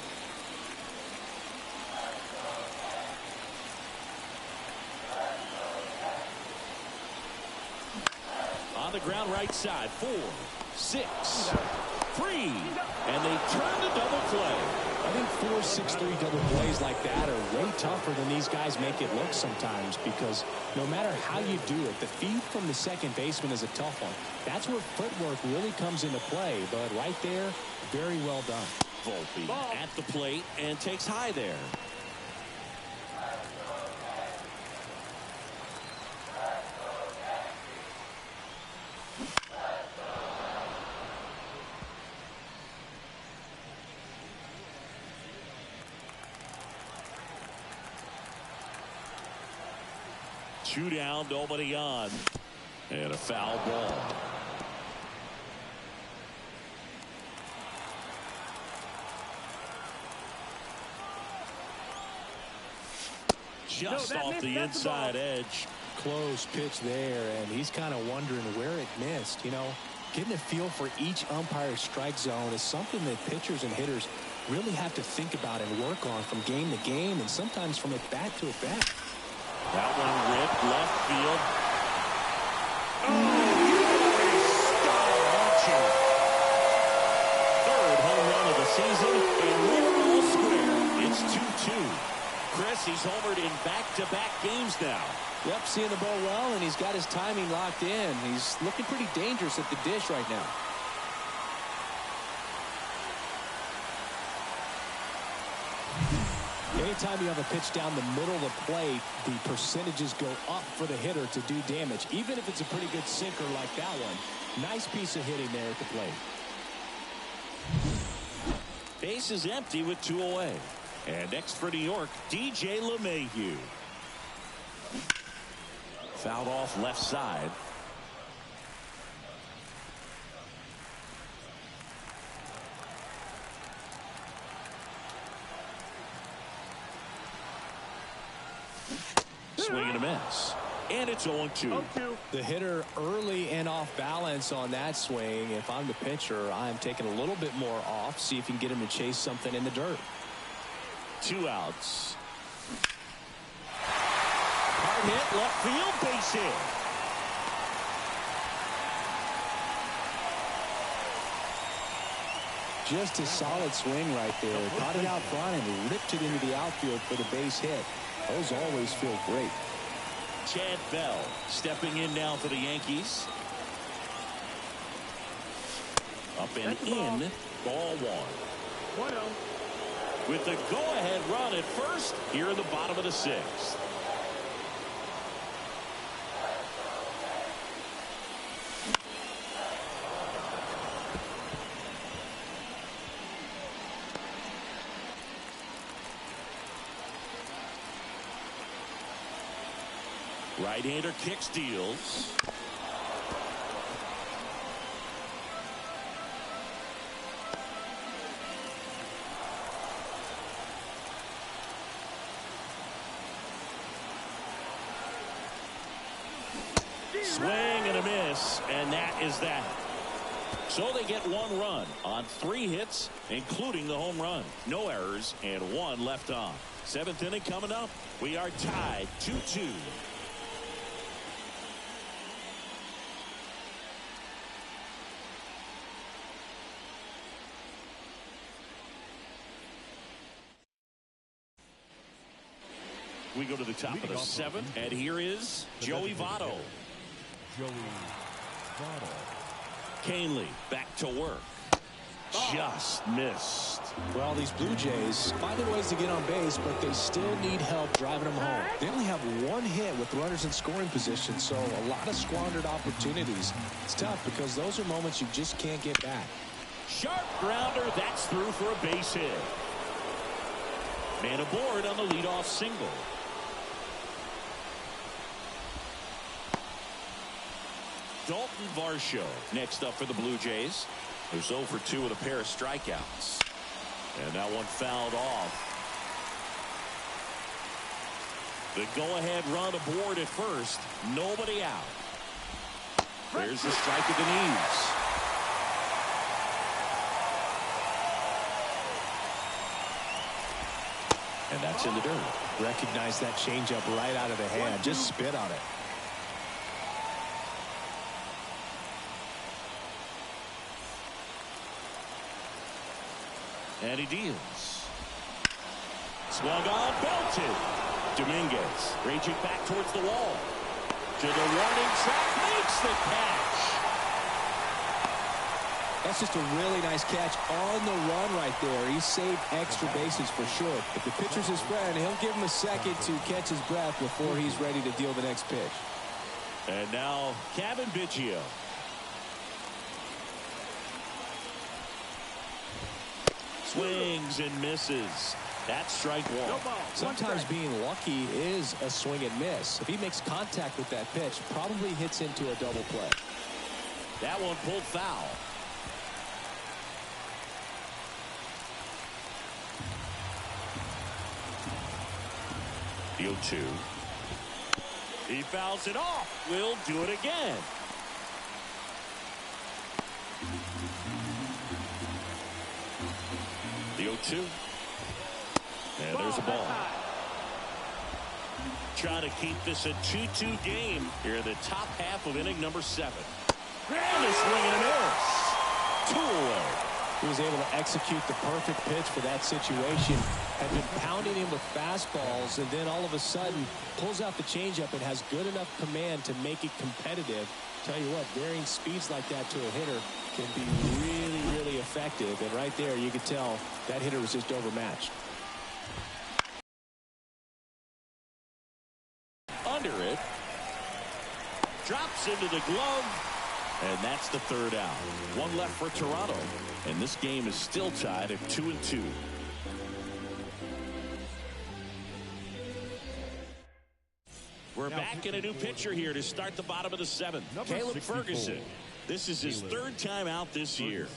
Speaker 1: On the ground right side, 4, 6. free. And they turn the double play.
Speaker 4: I think 4-6-3 double plays like that are way tougher than these guys make it look sometimes, because no matter how you do it, the feed from the second baseman is a tough one. That's where footwork really comes into play. But right there, very well done.
Speaker 1: Volpe at the plate and takes high there. Two down, nobody on. And a foul ball. Just off the inside edge.
Speaker 4: Close pitch there, and he's kind of wondering where it missed. You know, getting a feel for each umpire's strike zone is something that pitchers and hitters really have to think about and work on from game to game, and sometimes from at bat to at bat.
Speaker 1: That one ripped left field. Third home run of the season, and we're all square. It's 2-2. Chris, he's homered in back-to-back games now.
Speaker 2: Yep, seeing the ball well, and he's got his timing locked in. He's looking pretty dangerous at the dish right now.
Speaker 4: Anytime you have a pitch down the middle of the plate, the percentages go up for the hitter to do damage, even if it's a pretty good sinker like that one. Nice piece of hitting there at the plate.
Speaker 1: Base is empty with 2 away. And next for New York, DJ LeMahieu. Fouled off left side. Swing and a miss. And it's 0-2.
Speaker 4: The hitter early and off balance on that swing. If I'm the pitcher, I'm taking a little bit more off, see if you can get him to chase something in the dirt.
Speaker 1: 2 outs. Hard hit, left field, base hit.
Speaker 4: Just a solid swing right there. Caught it out front and ripped it into the outfield for the base hit. Those always feel great.
Speaker 1: Chad Bell stepping in now for the Yankees. Up and in, ball 1.
Speaker 5: 1-0.
Speaker 1: With the go-ahead run at first here in the bottom of the 6th. Right-hander kicks, deals. Swing and a miss, and that is that. So they get 1 run on 3 hits, including the home run. No errors and 1 left on. 7th inning coming up. We are tied 2-2. We go to the top of the 7th, and here is Joey Votto.
Speaker 3: Joey Votto.
Speaker 1: Canely back to work. Just missed.
Speaker 4: Well, these Blue Jays finding ways to get on base, but they still need help driving them home. They only have 1 hit with runners in scoring position, so a lot of squandered opportunities. It's tough because those are moments you just can't get back.
Speaker 1: Sharp grounder, that's through for a base hit. Man aboard on the leadoff single. Dalton Varsho next up for the Blue Jays, who's 0 for 2 with a pair of strikeouts. And that one fouled off. The go-ahead run aboard at first. Nobody out. There's the strike at the knees. And that's in the dirt.
Speaker 4: Recognize that changeup right out of the hand. Just spit on it.
Speaker 1: And he deals. Swung on, belted. Dominguez raging back towards the wall. To the warning track, makes the catch.
Speaker 4: That's just a really nice catch on the run right there. He saved extra bases for sure. If the pitcher's his friend, he'll give him a second to catch his breath before he's ready to deal the next pitch.
Speaker 1: And now Kevin Biggio. Swings and misses. That's strike one.
Speaker 5: No ball.
Speaker 4: Sometimes being lucky is a swing and miss. If he makes contact with that pitch, probably hits into a double play.
Speaker 1: That one pulled foul. The 0-2. He fouls it off. We'll do it again. The 0-2. And there's a ball. Trying to keep this a 2-2 game here in the top half of inning number 7. And a swing and a miss. 2 away.
Speaker 4: He was able to execute the perfect pitch for that situation. Had been pounding him with fastballs, and then all of a sudden pulls out the changeup and has good enough command to make it competitive. Tell you what, varying speeds like that to a hitter can be really, really effective. And right there, you could tell that hitter was just overmatched.
Speaker 1: Under it. Drops into the glove. And that's the 3rd out. 1 left for Toronto. And this game is still tied at 2-2. We're back in a new pitcher here to start the bottom of the 7th. Caleb Ferguson. This is his 3rd time out this year.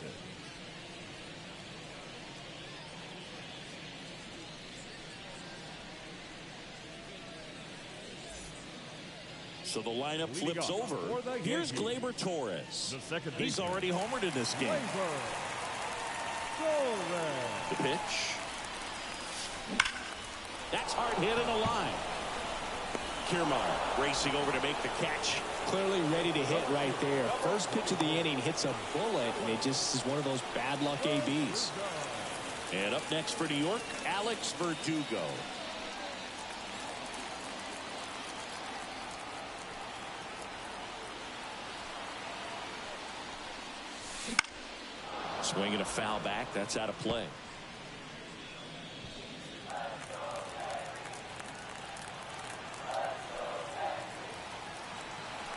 Speaker 1: So the lineup flips over. Here's Gleyber Torres. He's already homered in this game. The pitch. That's hard hit in the line. Kiermaier racing over to make the catch.
Speaker 4: Clearly ready to hit right there. First pitch of the inning hits a bullet, and it just is one of those bad luck ABs.
Speaker 1: And up next for New York, Alex Verdugo. Swinging a foul back. That's out of play.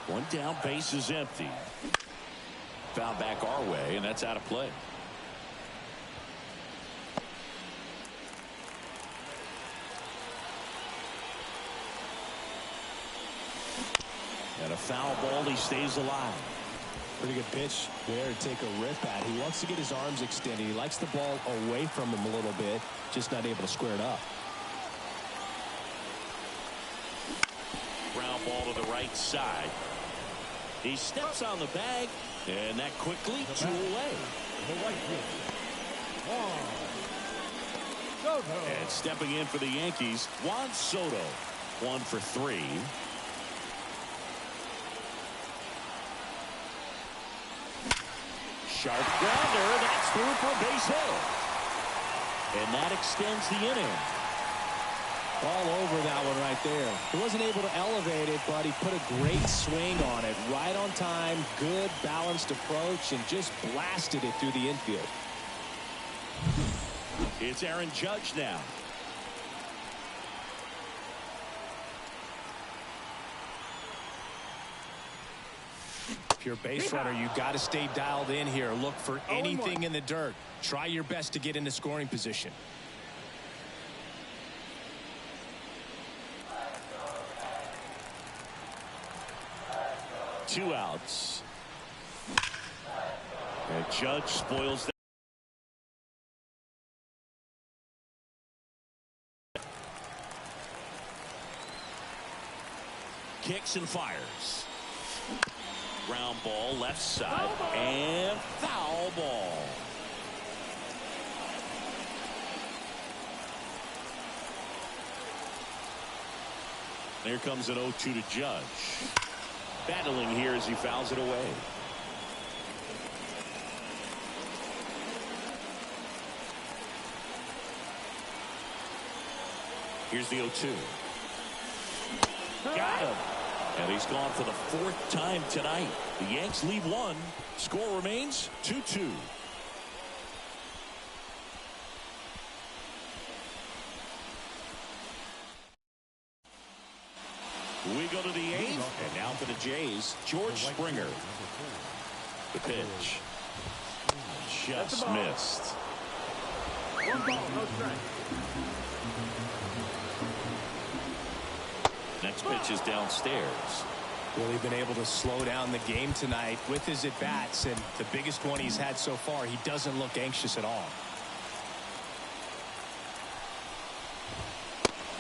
Speaker 1: One down, base is empty. Foul back our way, and that's out of play. And a foul ball, he stays alive.
Speaker 4: Pretty good pitch there to take a rip at. He wants to get his arms extended. He likes the ball away from him a little bit, just not able to square it up.
Speaker 1: Ground ball to the right side. He steps on the bag, and that quickly 2 away. And stepping in for the Yankees, Juan Soto. 1 for 3. Sharp grounder, that's through for a base hit. And that extends the inning.
Speaker 4: All over that one right there. He wasn't able to elevate it, but he put a great swing on it. Right on time, good balanced approach, and just blasted it through the infield.
Speaker 1: It's Aaron Judge now.
Speaker 4: If you're a base runner, you got to stay dialed in here. Look for anything in the dirt. Try your best to get into scoring position.
Speaker 1: Two outs. And Judge spoils that. Kicks and fires. Ground ball left side and foul ball. There comes an 0-2 to Judge. Battling here as he fouls it away. Here's the 0-2. Got him. And he's gone for the 4th time tonight. The Yanks lead 1. Score remains 2-2. We go to the 8th. And now for the Jays, George Springer. The pitch. Just missed.
Speaker 5: 1 ball, no strike.
Speaker 1: Next pitch is downstairs.
Speaker 2: Really been able to slow down the game tonight with his at-bats, and the biggest one he's had so far. He doesn't look anxious at all.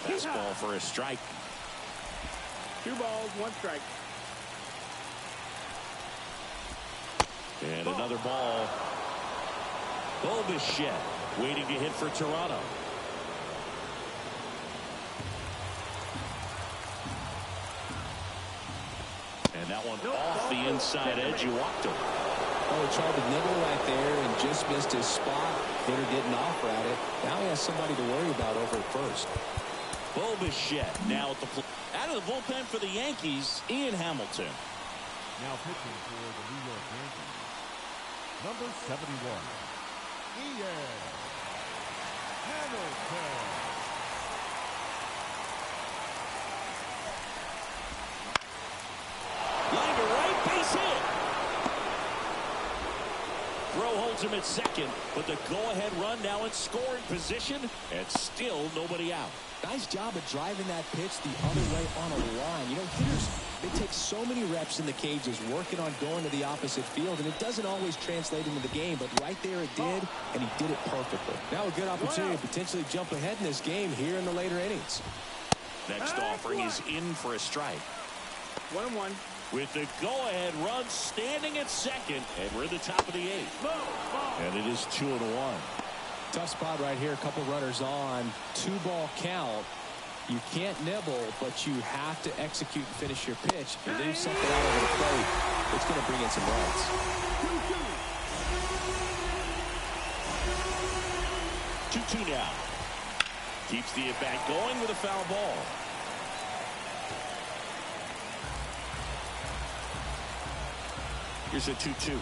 Speaker 1: Fastball for a strike.
Speaker 5: 2 balls, 1 strike.
Speaker 1: And another ball. Bichette waiting to hit for Toronto. And that one off the inside edge. You walked him.
Speaker 4: Oh, he tried to nibble right there and just missed his spot. Hitter didn't offer at it. Now he has somebody to worry about over at first.
Speaker 1: Bichette now at the out of the bullpen for the Yankees, Ian Hamilton.
Speaker 3: Now pitching for the New York Yankees, number 71, Ian Hamilton.
Speaker 1: Line to right, base hit. Throw holds him at second, but the go-ahead run now in scoring position, and still nobody out.
Speaker 4: Nice job of driving that pitch the other way on a line. You know, hitters, they take so many reps in the cages working on going to the opposite field, and it doesn't always translate into the game, but right there it did, and he did it perfectly. Now a good opportunity to potentially jump ahead in this game here in the later innings.
Speaker 1: Next offering is in for a strike.
Speaker 5: 1-1.
Speaker 1: With the go-ahead run standing at second, and we're at the top of the 8th. And it is 2-1.
Speaker 4: Tough spot right here. A couple runners on. 2-ball count. You can't nibble, but you have to execute and finish your pitch. If you leave something out over the plate, it's going to bring in some runs.
Speaker 1: 2-2 now. Keeps the at-bat going with a foul ball. Here's a 2-2.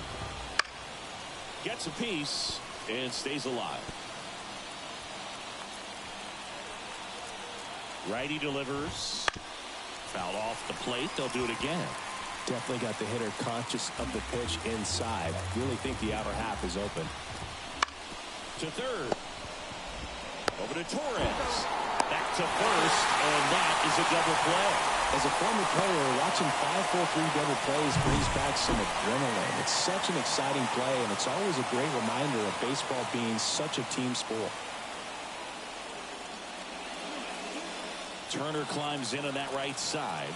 Speaker 1: Gets a piece and stays alive. Righty delivers. Foul off the plate. They'll do it again.
Speaker 4: Definitely got the hitter conscious of the pitch inside. Really think the outer half is open.
Speaker 1: To third. Over to Torres. Back to first, and that is a double play.
Speaker 4: As a former player, watching 5-4-3 double plays brings back some adrenaline. It's such an exciting play, and it's always a great reminder of baseball being such a team sport.
Speaker 1: Turner climbs in on that right side.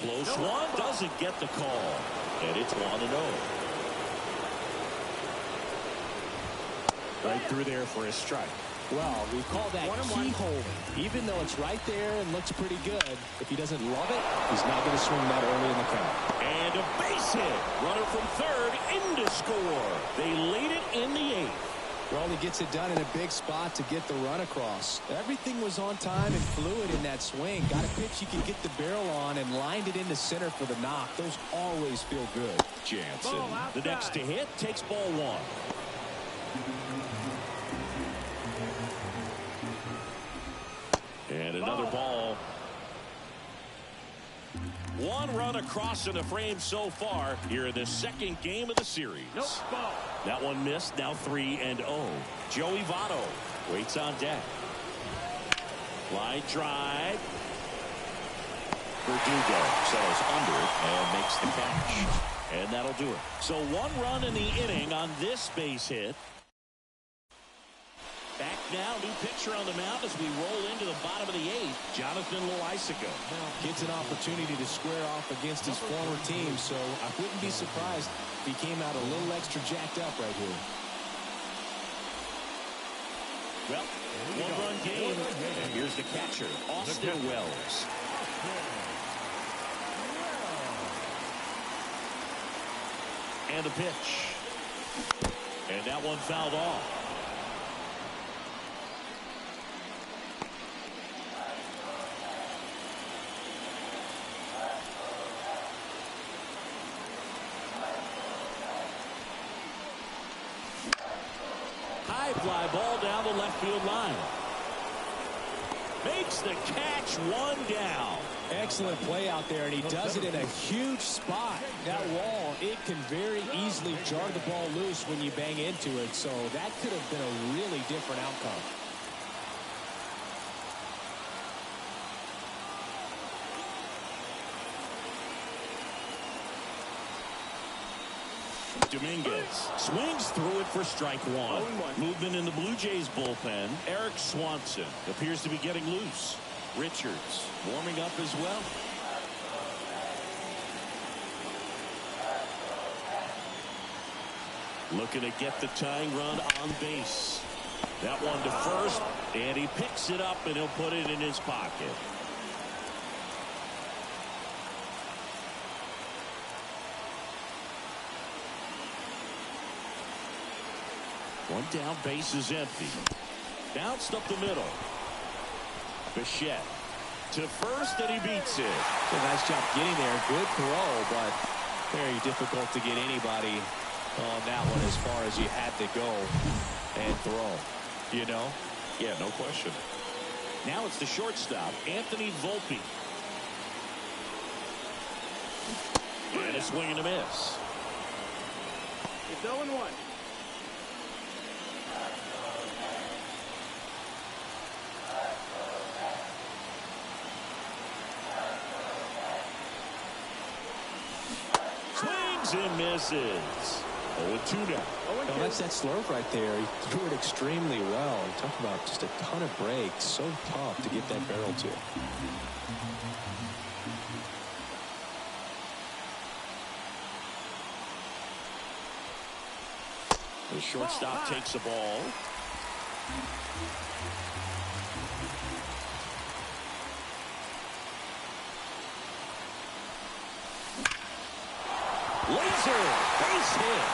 Speaker 1: Close one, doesn't get the call. And it's 1-0. Right through there for a strike.
Speaker 4: Well, we call that key holding. Even though it's right there and looks pretty good, if he doesn't love it, he's not going to swing that early in the count.
Speaker 1: And a base hit. Runner from third in to score. They lead it in the 8th.
Speaker 4: Well, he gets it done in a big spot to get the run across. Everything was on time and fluid in that swing. Got a pitch he could get the barrel on and lined it into center for the knock. Those always feel good.
Speaker 1: Jansen, the next to hit, takes ball 1. And another ball. 1 run across in the frame so far here in the second game of the series. That one missed. Now 3-0. Joey Votto waits on deck. Line drive. Verdugo settles under it and makes the catch. And that'll do it. So 1 run in the inning on this base hit. Back now, new pitcher on the mound as we roll into the bottom of the 8th. Jonathan Loaisiga
Speaker 4: gets an opportunity to square off against his former team, so I wouldn't be surprised if he came out a little extra jacked up right here.
Speaker 1: Well, 1-run game. And here's the catcher, Austin Wells. And a pitch. And that one fouled off. High fly ball down the left field line. Makes the catch, one down.
Speaker 4: Excellent play out there, and he does it in a huge spot. That wall, it can very easily jar the ball loose when you bang into it, so that could have been a really different outcome.
Speaker 1: Dominguez swings through it for strike one. Movement in the Blue Jays bullpen. Eric Swanson appears to be getting loose. Richards warming up as well. Looking to get the tying run on base. That one to first, and he picks it up, and he'll put it in his pocket. One down, base is empty. Bounced up the middle. Bichette to first, and he beats it.
Speaker 2: A nice job getting there. Good throw, but very difficult to get anybody on that one as far as you had to go and throw. You know?
Speaker 1: Yeah, no question. Now it's the shortstop, Anthony Volpe. And a swing and a miss.
Speaker 5: It's 0-1.
Speaker 1: And misses. 0-2 now.
Speaker 2: No, that's that slurve right there. He threw it extremely well. He talked about just a ton of breaks. So tough to get that barrel to.
Speaker 1: The shortstop takes the ball. Laser base hit.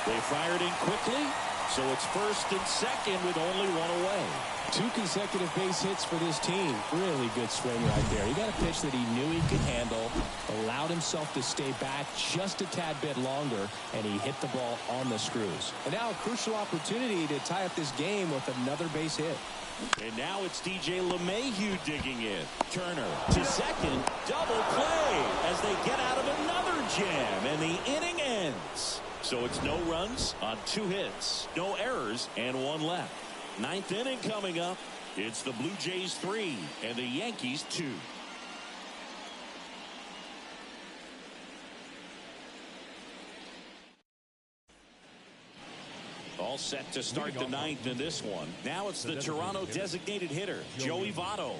Speaker 1: They fired in quickly, so it's first and second with only one away.
Speaker 4: 2 consecutive base hits for this team. Really good swing right there. He got a pitch that he knew he could handle, allowed himself to stay back just a tad bit longer, and he hit the ball on the screws. And now a crucial opportunity to tie up this game with another base hit.
Speaker 1: And now it's DJ LeMahieu digging in. Turner to second. Double play as they get out of another jam, and the inning ends. So it's no runs on 2 hits, no errors, and 1 left. 9th inning coming up. It's the Blue Jays 3 and the Yankees 2. All set to start the 9th in this one. Now it's the Toronto designated hitter, Joey Votto.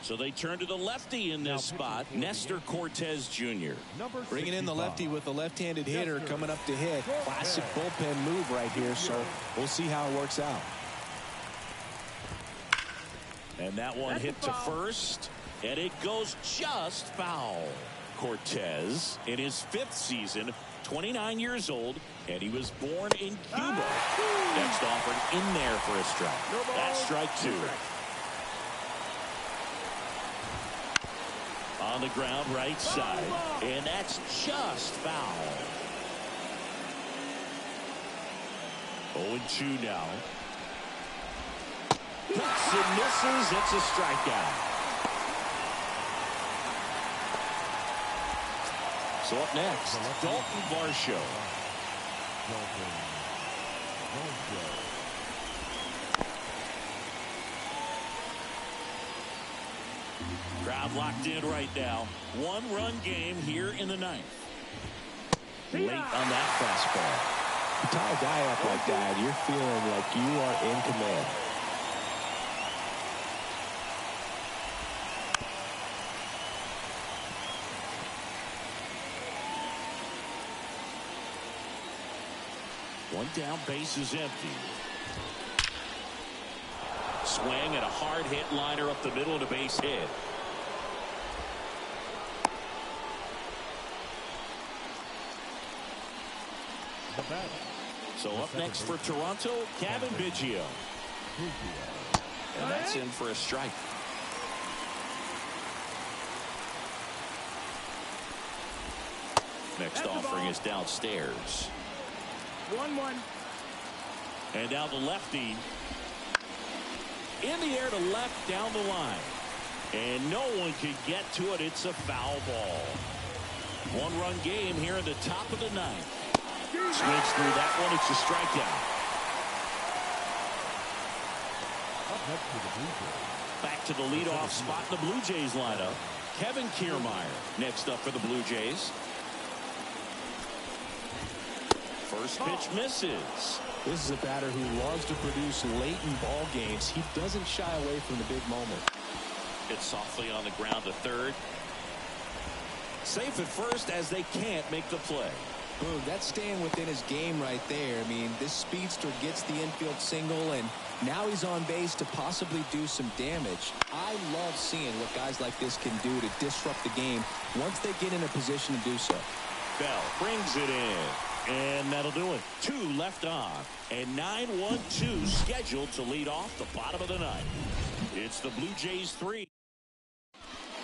Speaker 1: So they turn to the lefty in this spot, Nestor Cortez Jr.
Speaker 2: Bringing in the lefty with the left-handed hitter coming up to hit. Classic bullpen move right here, so we'll see how it works out.
Speaker 1: And that one hit to first, and it goes just foul. Cortez in his 5th season, 29 years old, and he was born in Cuba. Next offered in there for a strike. That's strike 2. On the ground, right side, and that's just foul. 0-2 now. Hits and misses. It's a strikeout. So up next, Dalton Varsho. Crowd locked in right now. 1-run game here in the 9th. Late on that fastball.
Speaker 2: You tie a guy up like that, you're feeling like you are in command.
Speaker 1: One down, base is empty. Swing and a hard hit liner up the middle and a base hit. So up next for Toronto, Kevin Biggio. And that's in for a strike. Next offering is downstairs.
Speaker 5: 1-1.
Speaker 1: And now the lefty. In the air to left down the line. And no one can get to it. It's a foul ball. One-run game here in the top of the ninth. Swings through that one. It's a strikeout. Back to the leadoff spot in the Blue Jays lineup. Kevin Kiermaier next up for the Blue Jays. First pitch misses.
Speaker 2: This is a batter who loves to produce late in ball games. He doesn't shy away from the big moment.
Speaker 1: Hit softly on the ground to third. Safe at first as they can't make the play.
Speaker 2: Boom, that's staying within his game right there. I mean, this speedster gets the infield single, and now he's on base to possibly do some damage. I love seeing what guys like this can do to disrupt the game once they get in a position to do so.
Speaker 1: Bell brings it in. And that'll do it. 2 left on. And 9-1-2 scheduled to lead off the bottom of the ninth. It's the Blue Jays 3.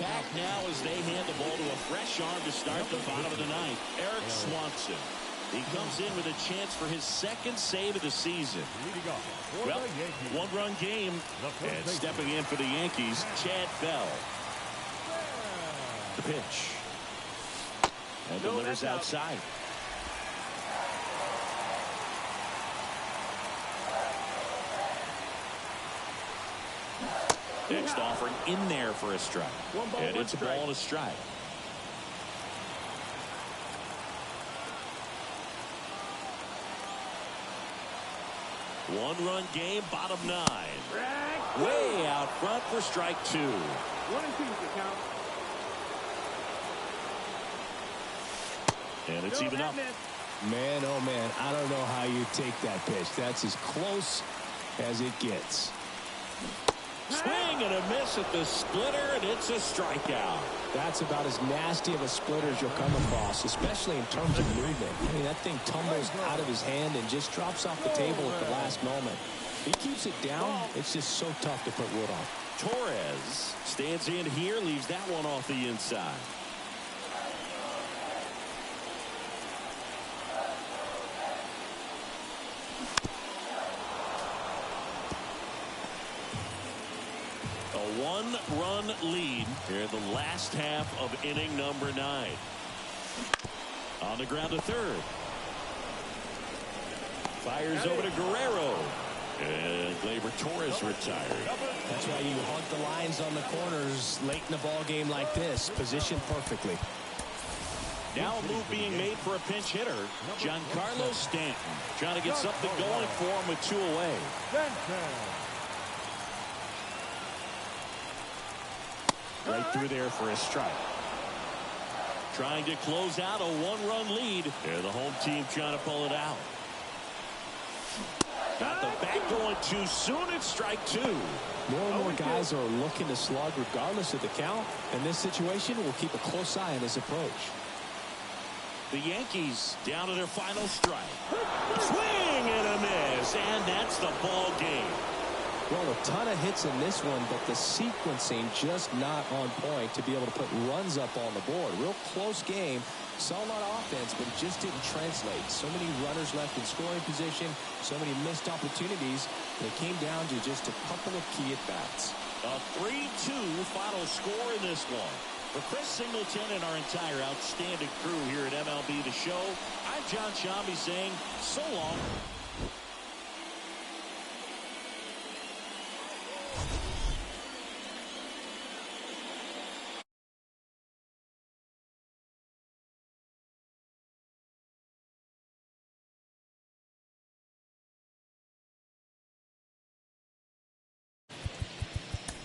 Speaker 1: Back now as they hand the ball to a fresh arm to start the bottom of the ninth. Eric Swanson. He comes in with a chance for his second save of the season. Well, one-run game. And stepping in for the Yankees, Chad Bell. The pitch. And delivers outside. Next offering in there for a strike. And it's a ball and a strike. One-run game, bottom 9. Way out front for strike 2.
Speaker 5: 1-2 the count.
Speaker 1: And it's even up.
Speaker 2: Man, oh man, I don't know how you take that pitch. That's as close as it gets.
Speaker 1: Swing and a miss at the splitter, and it's a strikeout.
Speaker 2: That's about as nasty of a splitter as you'll come across, especially in terms of movement. I mean, that thing tumbles out of his hand and just drops off the table at the last moment. He keeps it down. It's just so tough to put wood on.
Speaker 1: Torres stands in here, leaves that one off the inside. A one-run lead here in the last half of inning number 9. On the ground to third. Fires over to Guerrero. And Gleyber Torres retired.
Speaker 2: That's why you hunt the lines on the corners late in the ball game like this. Positioned perfectly.
Speaker 1: Now a move being made for a pinch hitter. Giancarlo Stanton trying to get something going for him with 2 away. Right through there for a strike. Trying to close out a one-run lead. And the home team trying to pull it out. Got the bat going too soon. It's strike 2.
Speaker 2: More and more guys are looking to slug regardless of the count. In this situation, we'll keep a close eye on his approach.
Speaker 1: The Yankees down to their final strike. Swing and a miss. And that's the ball game.
Speaker 2: Well, a ton of hits in this one, but the sequencing just not on point to be able to put runs up on the board. Real close game. Saw a lot of offense, but it just didn't translate. So many runners left in scoring position, so many missed opportunities. And it came down to just a couple of key at-bats.
Speaker 1: A 3-2 final score in this one. For Chris Singleton and our entire outstanding crew here at MLB The Show, I'm John Shambi saying so long.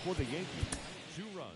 Speaker 3: For the Yankees, 2 runs.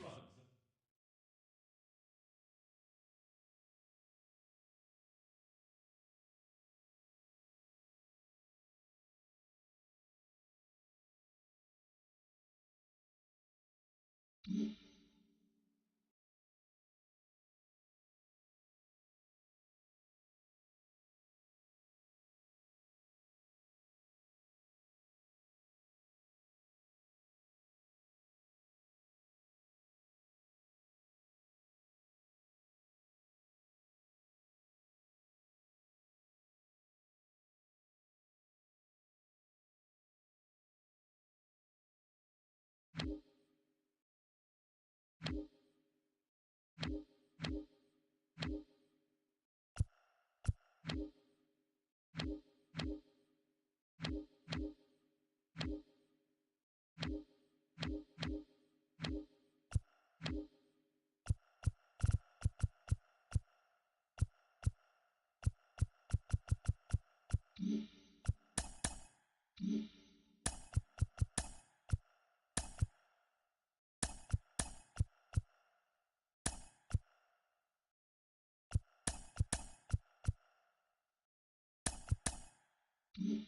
Speaker 6: Mm-hmm.